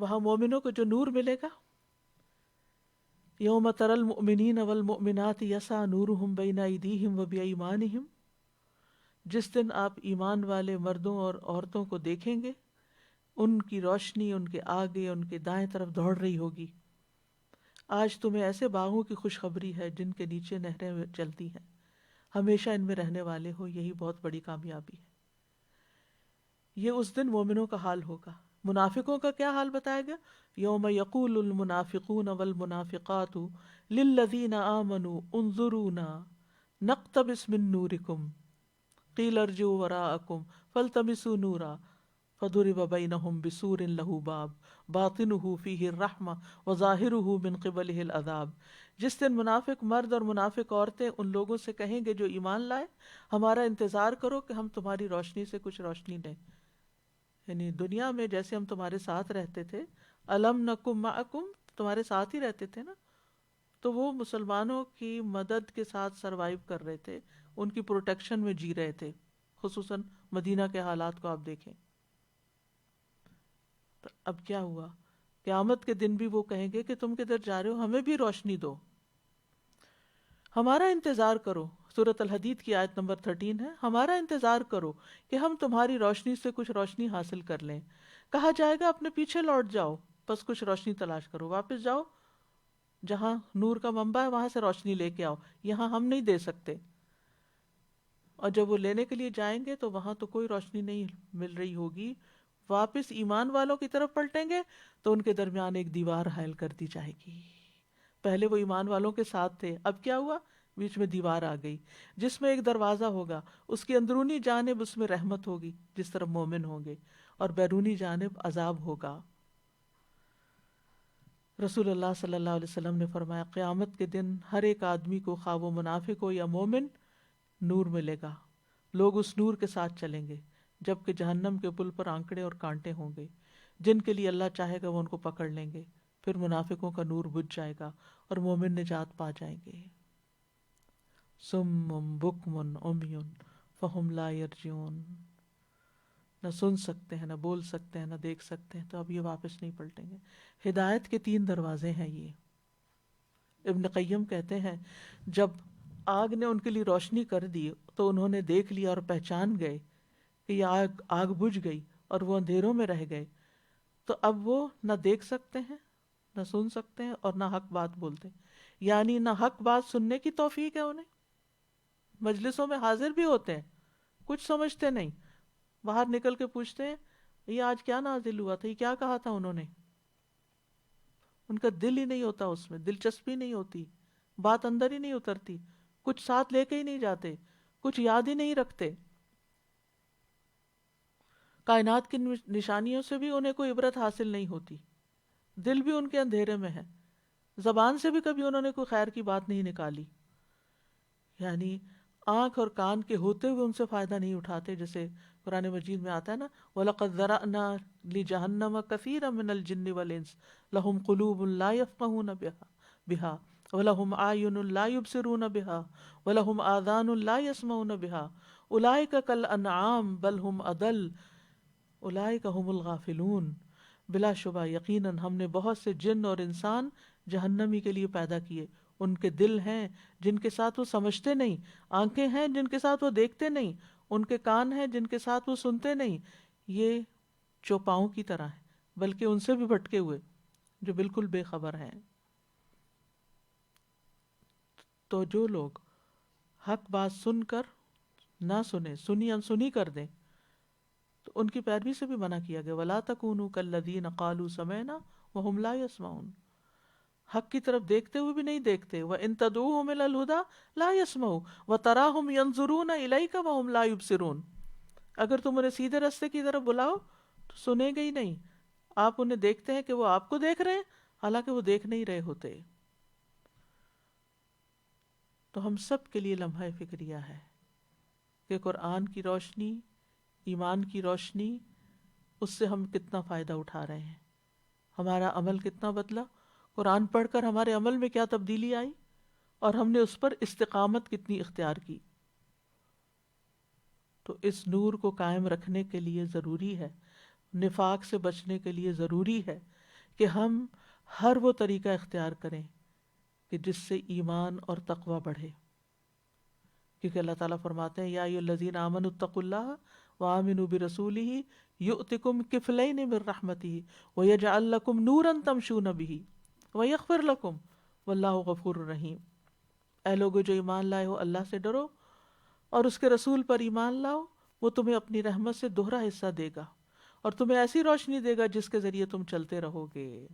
وہاں مومنوں کو جو نور ملے گا، یوم تری المؤمنین والمؤمنات یسعی نورہم بین ایدیہم وبایمانہم، جس دن آپ ایمان والے مردوں اور عورتوں کو دیکھیں گے، ان کی روشنی ان کے آگے ان کے دائیں طرف دوڑ رہی ہوگی. آج تمہیں ایسے باغوں کی خوشخبری ہے جن کے نیچے نہریں چلتی ہیں، ہمیشہ ان میں رہنے والے ہو، یہی بہت بڑی کامیابی ہے. یہ اس دن مومنوں کا حال ہوگا. منافقوں کا کیا حال بتایا گیا؟ یوم یقول المنافقون والمنافقات للذین آمنوا انظرونا نقتبس من نورکم قیل ارجعوا وراءکم فالتمسوا نورا فضرب بینہم بسور لہ باب باطنہ فیہ الرحمہ وظاہرہ من قبلہ العذاب. جس دن منافق مرد اور منافق عورتیں ان لوگوں سے کہیں گے جو ایمان لائے، ہمارا انتظار کرو کہ ہم تمہاری روشنی سے کچھ روشنی لیں. یعنی دنیا میں جیسے ہم تمہارے ساتھ رہتے تھے، الم نکم معکم، تمہارے ساتھ ہی رہتے تھے نا، تو وہ مسلمانوں کی مدد کے ساتھ سروائیو کر رہے تھے، ان کی پروٹیکشن میں جی رہے تھے. خصوصاً مدینہ کے حالات کو آپ دیکھیں. تو اب کیا ہوا؟ قیامت کے دن بھی وہ کہیں گے کہ تم کدھر جا رہے ہو، ہمیں بھی روشنی دو، ہمارا انتظار کرو. سورۃ الحدید کی آیت نمبر 13 ہے، ہمارا انتظار کرو کہ ہم تمہاری روشنی سے کچھ روشنی حاصل کر لیں. کہا جائے گا اپنے پیچھے لوٹ جاؤ، بس کچھ روشنی تلاش کرو، واپس جاؤ جہاں نور کا منبع ہے، وہاں سے روشنی لے کے آؤ، یہاں ہم نہیں دے سکتے. اور جب وہ لینے کے لیے جائیں گے تو وہاں تو کوئی روشنی نہیں مل رہی ہوگی. واپس ایمان والوں کی طرف پلٹیں گے تو ان کے درمیان ایک دیوار حائل کر دی جائے گی. پہلے وہ ایمان والوں کے ساتھ تھے، اب کیا ہوا؟ بیچ میں دیوار آ گئی جس میں ایک دروازہ ہوگا، اس کی اندرونی جانب اس میں رحمت ہوگی جس طرف مومن ہوں گے، اور بیرونی جانب عذاب ہوگا. رسول اللہ صلی اللہ علیہ وسلم نے فرمایا قیامت کے دن ہر ایک آدمی کو، خواہ وہ منافق ہو یا مومن، نور ملے گا. لوگ اس نور کے ساتھ چلیں گے، جبکہ جہنم کے پل پر آنکڑے اور کانٹے ہوں گے جن کے لیے اللہ چاہے گا وہ ان کو پکڑ لیں گے. پھر منافقوں کا نور بجھ جائے گا اور مومن نجات پا جائیں گے. سم بکم عمی فہم لا یرجعون، نہ سن سکتے ہیں، نہ بول سکتے ہیں، نہ دیکھ سکتے ہیں، تو اب یہ واپس نہیں پلٹیں گے. ہدایت کے 3 دروازے ہیں یہ. ابن قیم کہتے ہیں جب آگ نے ان کے لیے روشنی کر دی تو انہوں نے دیکھ لیا اور پہچان گئے کہ یہ آگ بجھ گئی اور وہ اندھیروں میں رہ گئے، تو اب وہ نہ دیکھ سکتے ہیں، نہ سن سکتے ہیں، اور نہ حق بات بولتے. یعنی نہ حق بات سننے کی توفیق ہے انہیں، مجلسوں میں حاضر بھی ہوتے ہیں، کچھ سمجھتے نہیں، باہر نکل کے پوچھتے ہیں یہ آج کیا نازل ہوا تھا، یہ کیا کہا تھا انہوں نے. ان کا دل ہی نہیں ہوتا، اس میں دلچسپی نہیں ہوتی، بات اندر ہی نہیں اترتی، کچھ ساتھ لے کے ہی نہیں جاتے، کچھ یاد ہی نہیں رکھتے. کائنات کی نشانیوں سے بھی انہیں کوئی عبرت حاصل نہیں ہوتی، دل بھی ان کے اندھیرے میں ہے، زبان سے بھی کبھی انہوں نے کوئی خیر کی بات نہیں نکالی. یعنی آنکھ اور کان کے ہوتے ہوئے ان سے فائدہ نہیں اٹھاتے، جیسے قرآن مجید میں آتا ہے نا وَلَقَدْ ذَرَأْنَا لِجَهَنَّمَ كَثِيرًا مِنَ الْجِنِّ وَالْإِنسِ لَهُمْ قُلُوبٌ لَا يَفْقَهُونَ بِهَا وَلَهُمْ أَعْيُنٌ لَا يُبْصِرُونَ بِهَا وَلَهُمْ آذَانٌ لَا يَسْمَعُونَ بِهَا أُولَئِكَ كَالْأَنْعَامِ بَلْ هُمْ أَضَلُّ أُولَئِكَ هُمُ الْغَافِلُونَ. بلا شبہ یقیناً ہم نے بہت سے جن اور انسان جہنمی کے لیے پیدا کیے. ان کے دل ہیں جن کے ساتھ وہ سمجھتے نہیں، آنکھیں ہیں جن کے ساتھ وہ دیکھتے نہیں، ان کے کان ہیں جن کے ساتھ وہ سنتے نہیں. یہ چوپاؤں کی طرح ہے، بلکہ ان سے بھی بھٹکے ہوئے جو بالکل بے خبر ہیں. تو جو لوگ حق بات سن کر نہ سنیں، سنی انسنی کر دیں، تو ان کی پیروی سے بھی منع کیا گیا. وَلَا تَكُونُوا كَالَّذِينَ قَالُوا سَمِعْنَا وَهُمْ لَا يَسْمَعُونَ. حق کی طرف دیکھتے ہوئے بھی نہیں دیکھتے. وَإِن تَدْعُوهُمْ إِلَى الْهُدَى لَا يَسْمَعُوا وَتَرَاهُمْ يَنظُرُونَ إِلَيْكَ وَهُمْ لَا يُبْصِرُونَ. اگر تم انہیں سیدھے راستے کی طرف بلاؤ تو سنیں گے ہی نہیں. آپ انہیں دیکھتے ہیں کہ وہ آپ کو دیکھ رہے ہیں، حالانکہ وہ دیکھ نہیں رہے ہوتے. تو ہم سب کے لیے لمحہ فکریہ ہے کہ قرآن کی روشنی، ایمان کی روشنی اس سے ہم کتنا فائدہ اٹھا رہے ہیں، ہمارا عمل کتنا بدلا، قرآن پڑھ کر ہمارے عمل میں کیا تبدیلی آئی، اور ہم نے اس پر استقامت کتنی اختیار کی۔ تو اس نور کو قائم رکھنے کے لیے ضروری ہے، نفاق سے بچنے کے لیے ضروری ہے کہ ہم ہر وہ طریقہ اختیار کریں کہ جس سے ایمان اور تقوی بڑھے، کیونکہ اللہ تعالیٰ فرماتے ہیں یا ایھا الذین آمنوا اتقوا اللہ وآمنوا برسولہ یؤتکم کفلین من رحمتہ ویجعل لکم نورا تمشون بہ ویغفر لکم واللہ غفور رحیم۔ اے لوگو جو ایمان لائے ہو، اللہ سے ڈرو اور اس کے رسول پر ایمان لاؤ، وہ تمہیں اپنی رحمت سے دوہرا حصہ دے گا اور تمہیں ایسی روشنی دے گا جس کے ذریعے تم چلتے رہو گے۔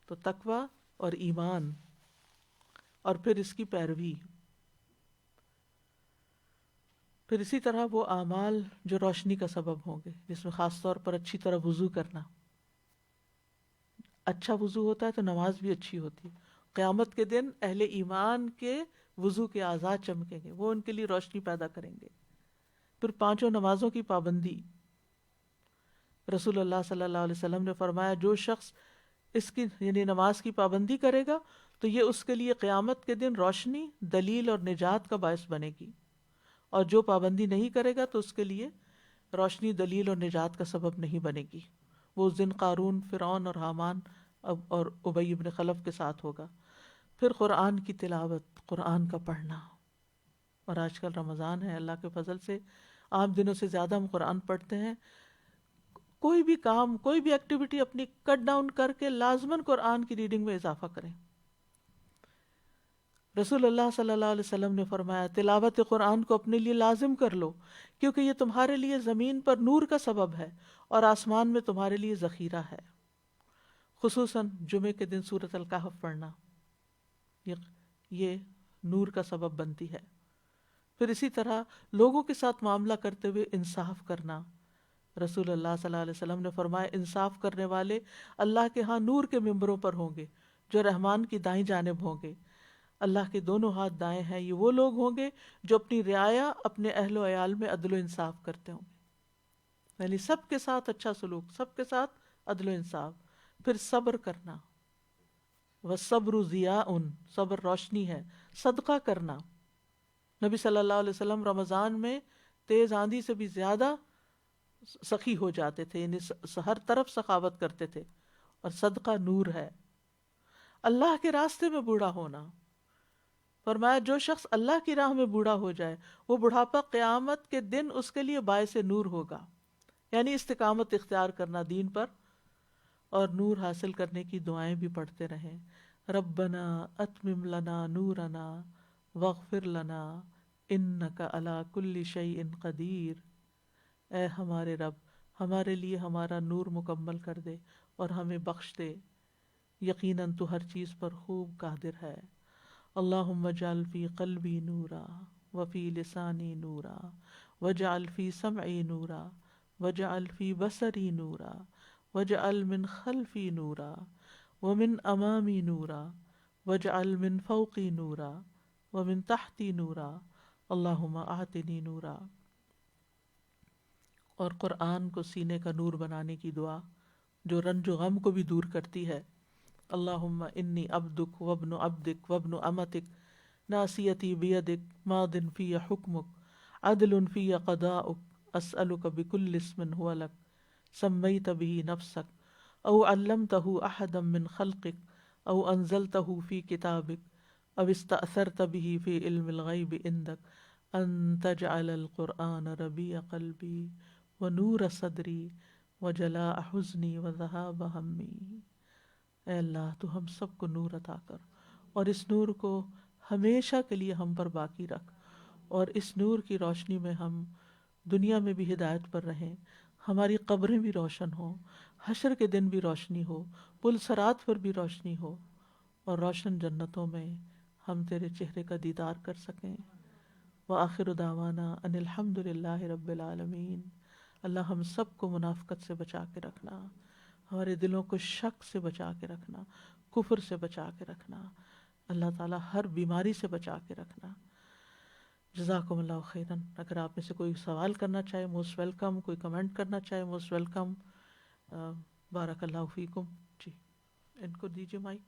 تو تقوی اور ایمان اور پھر اس کی پیروی، پھر اسی طرح وہ اعمال جو روشنی کا سبب ہوں گے، جس میں خاص طور پر اچھی طرح وضو کرنا۔ اچھا وضو ہوتا ہے تو نماز بھی اچھی ہوتی ہے۔ قیامت کے دن اہل ایمان کے وضو کے اعضاء چمکیں گے، وہ ان کے لیے روشنی پیدا کریں گے۔ پھر 5 نمازوں کی پابندی، رسول اللہ صلی اللہ علیہ وسلم نے فرمایا جو شخص اس کی یعنی نماز کی پابندی کرے گا تو یہ اس کے لیے قیامت کے دن روشنی، دلیل اور نجات کا باعث بنے گی، اور جو پابندی نہیں کرے گا تو اس کے لیے روشنی، دلیل اور نجات کا سبب نہیں بنے گی۔ وہ اس دن قارون، فرعون اور حامان اور ابی بن خلف کے ساتھ ہوگا۔ پھر قرآن کی تلاوت، قرآن کا پڑھنا، اور آج کل رمضان ہے، اللہ کے فضل سے عام دنوں سے زیادہ ہم قرآن پڑھتے ہیں۔ کوئی بھی کام، کوئی بھی ایکٹیویٹی اپنی کٹ ڈاؤن کر کے لازماً قرآن کی ریڈنگ میں اضافہ کریں۔ رسول اللہ صلی اللہ علیہ وسلم نے فرمایا تلاوت قرآن کو اپنے لیے لازم کر لو، کیونکہ یہ تمہارے لیے زمین پر نور کا سبب ہے اور آسمان میں تمہارے لیے ذخیرہ ہے۔ خصوصاً جمعے کے دن سورۃ الکہف پڑھنا یہ نور کا سبب بنتی ہے۔ پھر اسی طرح لوگوں کے ساتھ معاملہ کرتے ہوئے انصاف کرنا۔ رسول اللہ صلی اللہ علیہ وسلم نے فرمایا انصاف کرنے والے اللہ کے ہاں نور کے ممبروں پر ہوں گے جو رحمان کی دائیں جانب ہوں گے۔ اللہ کے دونوں ہاتھ دائیں ہیں، یہ وہ لوگ ہوں گے جو اپنی رعایا، اپنے اہل و عیال میں عدل و انصاف کرتے ہوں گے، یعنی سب کے ساتھ اچھا سلوک، سب کے ساتھ عدل و انصاف۔ پھر صبر کرنا، والصبر ضیاء، صبر روشنی ہے۔ صدقہ کرنا، نبی صلی اللہ علیہ وسلم رمضان میں تیز آندھی سے بھی زیادہ سخی ہو جاتے تھے، یعنی ہر طرف سخاوت کرتے تھے، اور صدقہ نور ہے۔ اللہ کے راستے میں بوڑھا ہونا، فرمایا جو شخص اللہ کی راہ میں بوڑھا ہو جائے وہ بڑھاپا قیامت کے دن اس کے لیے باعث نور ہوگا، یعنی استقامت اختیار کرنا دین پر، اور نور حاصل کرنے کی دعائیں بھی پڑھتے رہیں۔ ربنا اتمم لنا نورنا واغفر لنا انک علی کل شیء قدیر۔ اے ہمارے رب، ہمارے لیے ہمارا نور مکمل کر دے اور ہمیں بخش دے، یقیناً تو ہر چیز پر خوب قادر ہے۔ اللہم اجعل فی قلبی نورا وفی لسانی نورا واجعل فی سمعی نورا واجعل فی بصری نورا واجعل من خلفی نورا ومن امامی نورا واجعل من فوقی نورا ومن تحتی نورا اللہم اعطنی نورا۔ اور قرآن کو سینے کا نور بنانے کی دعا جو رنج و غم کو بھی دور کرتی ہے۔ اللہم انی عبدک وابن عبدک وابن امتک ناصیتی بیدک ماض فی حکمک عدل فی قضاؤک اسألک بکل اسم ہوا لک سمیت بہ نفسک او علمتہ احدا من خلقک او انزلتہ فی کتابک او استأثرت بہ فی علم الغیب عندک ان تجعل القرآن ربیع قلبی ونور صدری وجلاء حزنی وذہاب ہمی۔ اے اللہ تو ہم سب کو نور عطا کر، اور اس نور کو ہمیشہ کے لیے ہم پر باقی رکھ، اور اس نور کی روشنی میں ہم دنیا میں بھی ہدایت پر رہیں، ہماری قبریں بھی روشن ہوں، حشر کے دن بھی روشنی ہو، پل صراط پر بھی روشنی ہو، اور روشن جنتوں میں ہم تیرے چہرے کا دیدار کر سکیں۔ وآخر دعوانا ان الحمد للہ رب العالمین۔ اللہ ہم سب کو منافقت سے بچا کے رکھنا، ہمارے دلوں کو شک سے بچا کے رکھنا، کفر سے بچا کے رکھنا، اللہ تعالیٰ ہر بیماری سے بچا کے رکھنا۔ جزاکم اللہ خیرن. اگر آپ میں سے کوئی سوال کرنا چاہے موسٹ ویلکم, کوئی کمنٹ کرنا چاہے موسٹ ویلکم. بارک اللہ فیکم. جی ان کو دیجیے مائک.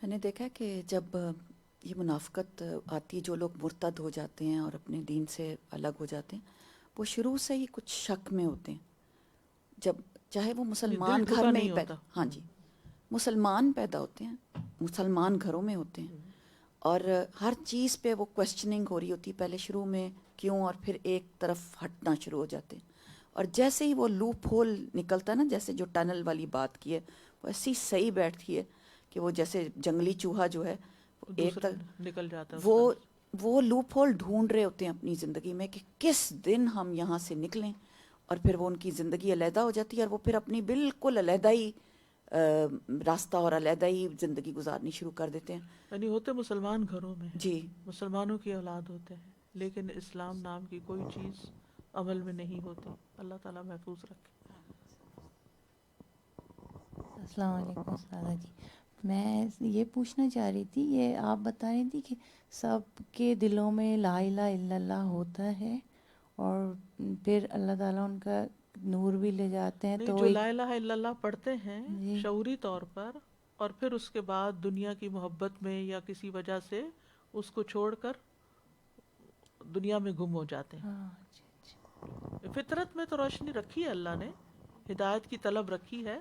میں نے دیکھا کہ جب یہ منافقت آتی ہے, جو لوگ مرتد ہو جاتے ہیں اور اپنے دین سے الگ ہو جاتے ہیں, وہ شروع سے ہی کچھ شک میں ہوتے ہیں. جب چاہے وہ مسلمان دل گھر جھکا میں ہی نہیں پیدا, ہوتا. ہاں جی, مسلمان پیدا ہوتے ہیں, مسلمان گھروں میں ہوتے ہیں, اور ہر چیز پہ وہ کویسچننگ ہو رہی ہوتی ہے پہلے شروع میں کیوں, اور پھر ایک طرف ہٹنا شروع ہو جاتے ہیں. اور جیسے ہی وہ لوپ ہول نکلتا ہے نا, جیسے جو ٹنل والی بات کی ہے وہ ایسی صحیح بیٹھتی ہے کہ وہ جیسے جنگلی چوہا جو ہے ایک دوسرا تک نکل جاتا ہے اس وہ طرف. وہ لوپ ہول ڈھونڈ رہے ہوتے ہیں اپنی زندگی میں کہ کس دن ہم یہاں سے نکلیں, اور پھر وہ ان کی زندگی علیحدہ ہو جاتی ہے, اور وہ پھر اپنی بالکل علیحدہ ہی راستہ اور علیحدہ ہی زندگی گزارنی شروع کر دیتے ہیں. یعنی ہوتے مسلمان گھروں میں ہیں, جی مسلمانوں کی اولاد ہوتے ہیں, لیکن اسلام نام کی کوئی چیز عمل میں نہیں ہوتی. اللہ تعالیٰ محفوظ رکھے. السلام علیکم استاذہ جی. میں یہ پوچھنا چاہ رہی تھی, یہ آپ بتا رہی تھی کہ سب کے دلوں میں لا الہ الا اللہ ہوتا ہے اور پھر اللہ تعالیٰ ان کا نور بھی لے جاتے ہیں. نہیں, تو جو لا الہ الا اللہ پڑھتے ہیں جی شعوری طور پر, اور پھر اس کے بعد دنیا کی محبت میں یا کسی وجہ سے اس کو چھوڑ کر دنیا میں گم ہو جاتے ہیں. ہاں اچھا. فطرت میں تو روشنی رکھی ہے اللہ نے, ہدایت کی طلب رکھی ہے,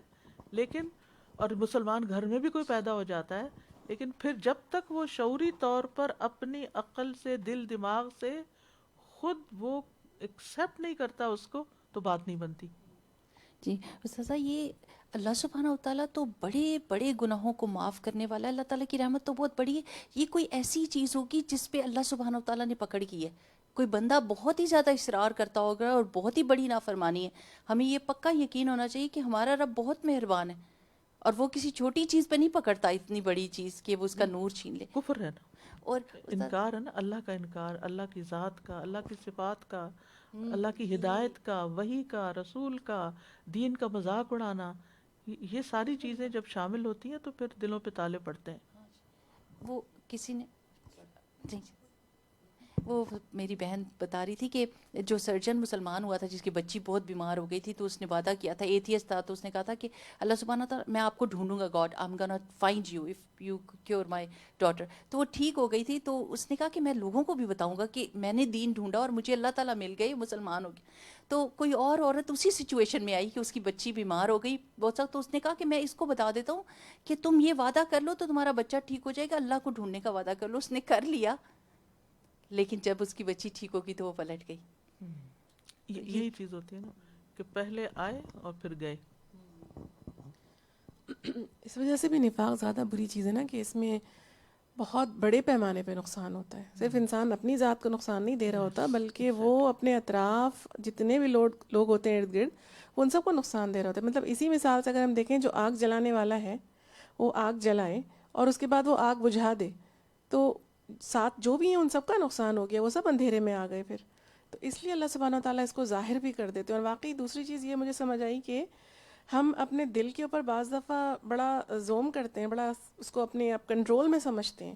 لیکن اور مسلمان گھر میں بھی کوئی پیدا ہو جاتا ہے, لیکن پھر جب تک وہ شعوری طور پر اپنی عقل سے, دل دماغ سے خود وہ ایکسیپٹ نہیں کرتا اس کو, تو بات نہیں بنتی. جی استاذہ, یہ اللہ سبحانہ و تعالیٰ تو بڑے بڑے گناہوں کو معاف کرنے والا ہے. اللہ تعالیٰ کی رحمت تو بہت بڑی ہے. یہ کوئی ایسی چیز ہوگی جس پہ اللہ سبحانہ و تعالیٰ نے پکڑ کی ہے. کوئی بندہ بہت ہی زیادہ اصرار کرتا ہوگا اور بہت ہی بڑی نافرمانی ہے. ہمیں یہ پکا یقین ہونا چاہیے کہ ہمارا رب بہت مہربان ہے, اور وہ کسی چھوٹی چیز پہ نہیں پکڑتا اتنی بڑی چیز کہ وہ اس کا نور چھین لے. کفر ہے نا, اور انکار ہے نا, اللہ کا انکار, اللہ کی ذات کا, اللہ کی صفات کا, اللہ کی ہدایت کا, وحی کا, رسول کا, دین کا مذاق اڑانا, یہ ساری چیزیں جب شامل ہوتی ہیں تو پھر دلوں پہ تالے پڑتے ہیں. وہ کسی نے جی وہ میری بہن بتا رہی تھی کہ جو سرجن مسلمان ہوا تھا جس کی بچی بہت بیمار ہو گئی تھی, تو اس نے وعدہ کیا تھا, ایتھیسٹ تھا, تو اس نے کہا تھا کہ اللہ سبحانہ تعالیٰ میں آپ کو ڈھونڈوں گا, God I am gonna find you if you cure my daughter. تو وہ ٹھیک ہو گئی تھی, تو اس نے کہا کہ میں لوگوں کو بھی بتاؤں گا کہ میں نے دین ڈھونڈا اور مجھے اللہ تعالیٰ مل گئے, مسلمان ہو گیا. تو کوئی اور عورت اسی سچویشن میں آئی کہ اس کی بچی بیمار ہو گئی بہت سخت, تو اس نے کہا کہ میں اس کو بتا دیتا ہوں کہ تم یہ وعدہ کر لو تو تمہارا بچہ ٹھیک ہو جائے گا, اللہ کو ڈھونڈنے کا وعدہ کر لو. اس نے کر لیا, لیکن جب اس کی بچی ٹھیک ہوگی تو وہ پلٹ گئی. یہی چیز ہوتی ہے نا کہ پہلے آئے اور پھر گئے. اس وجہ سے بھی نفاق زیادہ بری چیز ہے نا کہ اس میں بہت بڑے پیمانے پہ نقصان ہوتا ہے. صرف انسان اپنی ذات کو نقصان نہیں دے رہا ہوتا, بلکہ وہ اپنے اطراف جتنے بھی لوگ ہوتے ہیں ارد گرد, وہ ان سب کو نقصان دے رہا ہوتا ہے. مطلب اسی مثال سے اگر ہم دیکھیں, جو آگ جلانے والا ہے وہ آگ جلائے اور اس کے بعد وہ آگ بجھا دے, تو ساتھ جو بھی ہیں ان سب کا نقصان ہو گیا, وہ سب اندھیرے میں آ گئے پھر. تو اس لیے اللہ سبحانہ و تعالیٰ اس کو ظاہر بھی کر دیتے ہیں. اور واقعی دوسری چیز یہ مجھے سمجھ آئی کہ ہم اپنے دل کے اوپر بعض دفعہ بڑا زوم کرتے ہیں, بڑا اس کو اپنے آپ کنٹرول میں سمجھتے ہیں,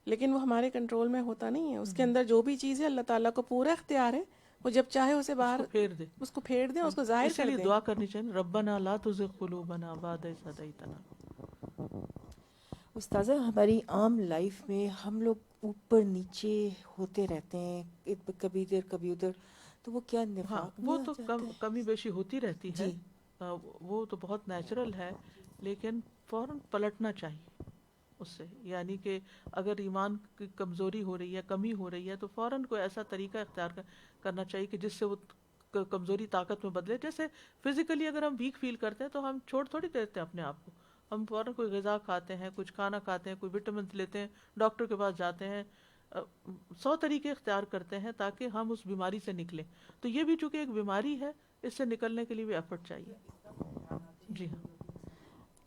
لیکن وہ ہمارے کنٹرول میں ہوتا نہیں ہے. اس کے اندر جو بھی چیز ہے اللہ تعالیٰ کو پورا اختیار ہے, وہ جب چاہے اسے باہر اس کو پھیر دیں, اس کو ظاہر اسی کر لیے دیں. دعا کرنی چاہیے, ربنا لا تزغ قلوبنا بعد اذ ہدیتنا. استاذہ, ہماری عام لائف میں ہم لوگ اوپر نیچے ہوتے رہتے ہیں, کبھی ادھر کبھی ادھر, تو وہ کیا ہاں, نفاق وہ میں آ تو جاتا ہے؟ کمی بیشی ہوتی رہتی ہے, جی وہ تو بہت نیچرل ہے, لیکن فوراً پلٹنا چاہیے اس سے. یعنی کہ اگر ایمان کی کمزوری ہو رہی ہے, کمی ہو رہی ہے, تو فوراً کوئی ایسا طریقہ اختیار کرنا چاہیے کہ جس سے وہ کمزوری طاقت میں بدلے. جیسے فزیکلی اگر ہم ویک فیل کرتے ہیں تو ہم چھوڑ تھوڑی دیتے ہیں اپنے آپ کو, ہم فوراً کوئی غذا کھاتے ہیں, کچھ کھانا کھاتے ہیں, کوئی وٹامنس لیتے ہیں, ڈاکٹر کے پاس جاتے ہیں, 100 طریقے اختیار کرتے ہیں تاکہ ہم اس بیماری سے نکلیں. تو یہ بھی چونکہ ایک بیماری ہے, اس سے نکلنے کے لیے بھی ایفرٹ چاہیے. جی ہاں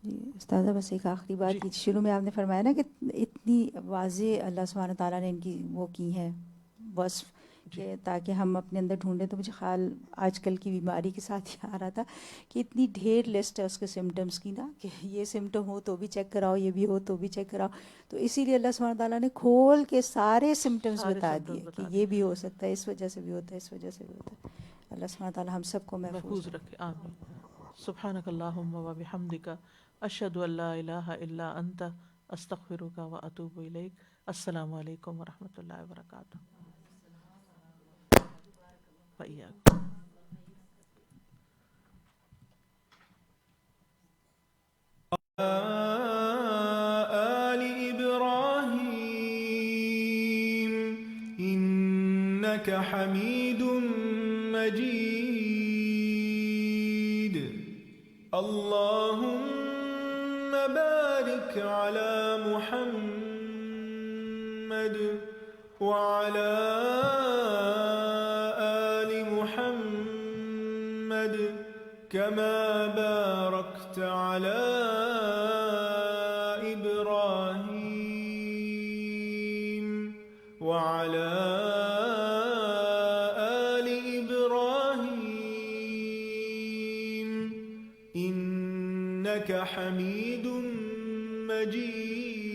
جی استاذہ, بس ایک آخری جی بات. شروع میں آپ نے فرمایا نا کہ اتنی واضح اللہ سبحانہ تعالیٰ نے ان کی وہ کی ہے وصف کہ تاکہ ہم اپنے اندر ڈھونڈیں. تو مجھے خیال آج کل کی بیماری کے ساتھ یہ آ رہا تھا کہ اتنی ڈھیر لسٹ ہے اس کے سمٹمز کی نا، کہ یہ سمٹم ہو تو بھی چیک کراؤ، یہ بھی ہو تو بھی چیک کراؤ. تو اسی لیے اللہ سبحانہ تعالیٰ نے کھول کے سارے سمٹمز بتا دیے کہ یہ بھی ہو سکتا ہے، اس وجہ سے بھی ہوتا ہے، اس وجہ سے بھی ہوتا ہے. اللہ سبحانہ تعالیٰ ہم سب کو محفوظ رکھے. آمین. سبحانک اللہم و بحمدک، اشہد ان لا الہ الا انت، استغفرک و اتوب الیک. السلام علیکم ورحمۃ اللہ وبرکاتہ. وإیاکم. آل إبراهيم إنك حميد مجيد. اللهم بارك على محمد وعلى آل محمد كما باركت على إبراهيم وعلى آل إبراهيم إنك حميد مجيد.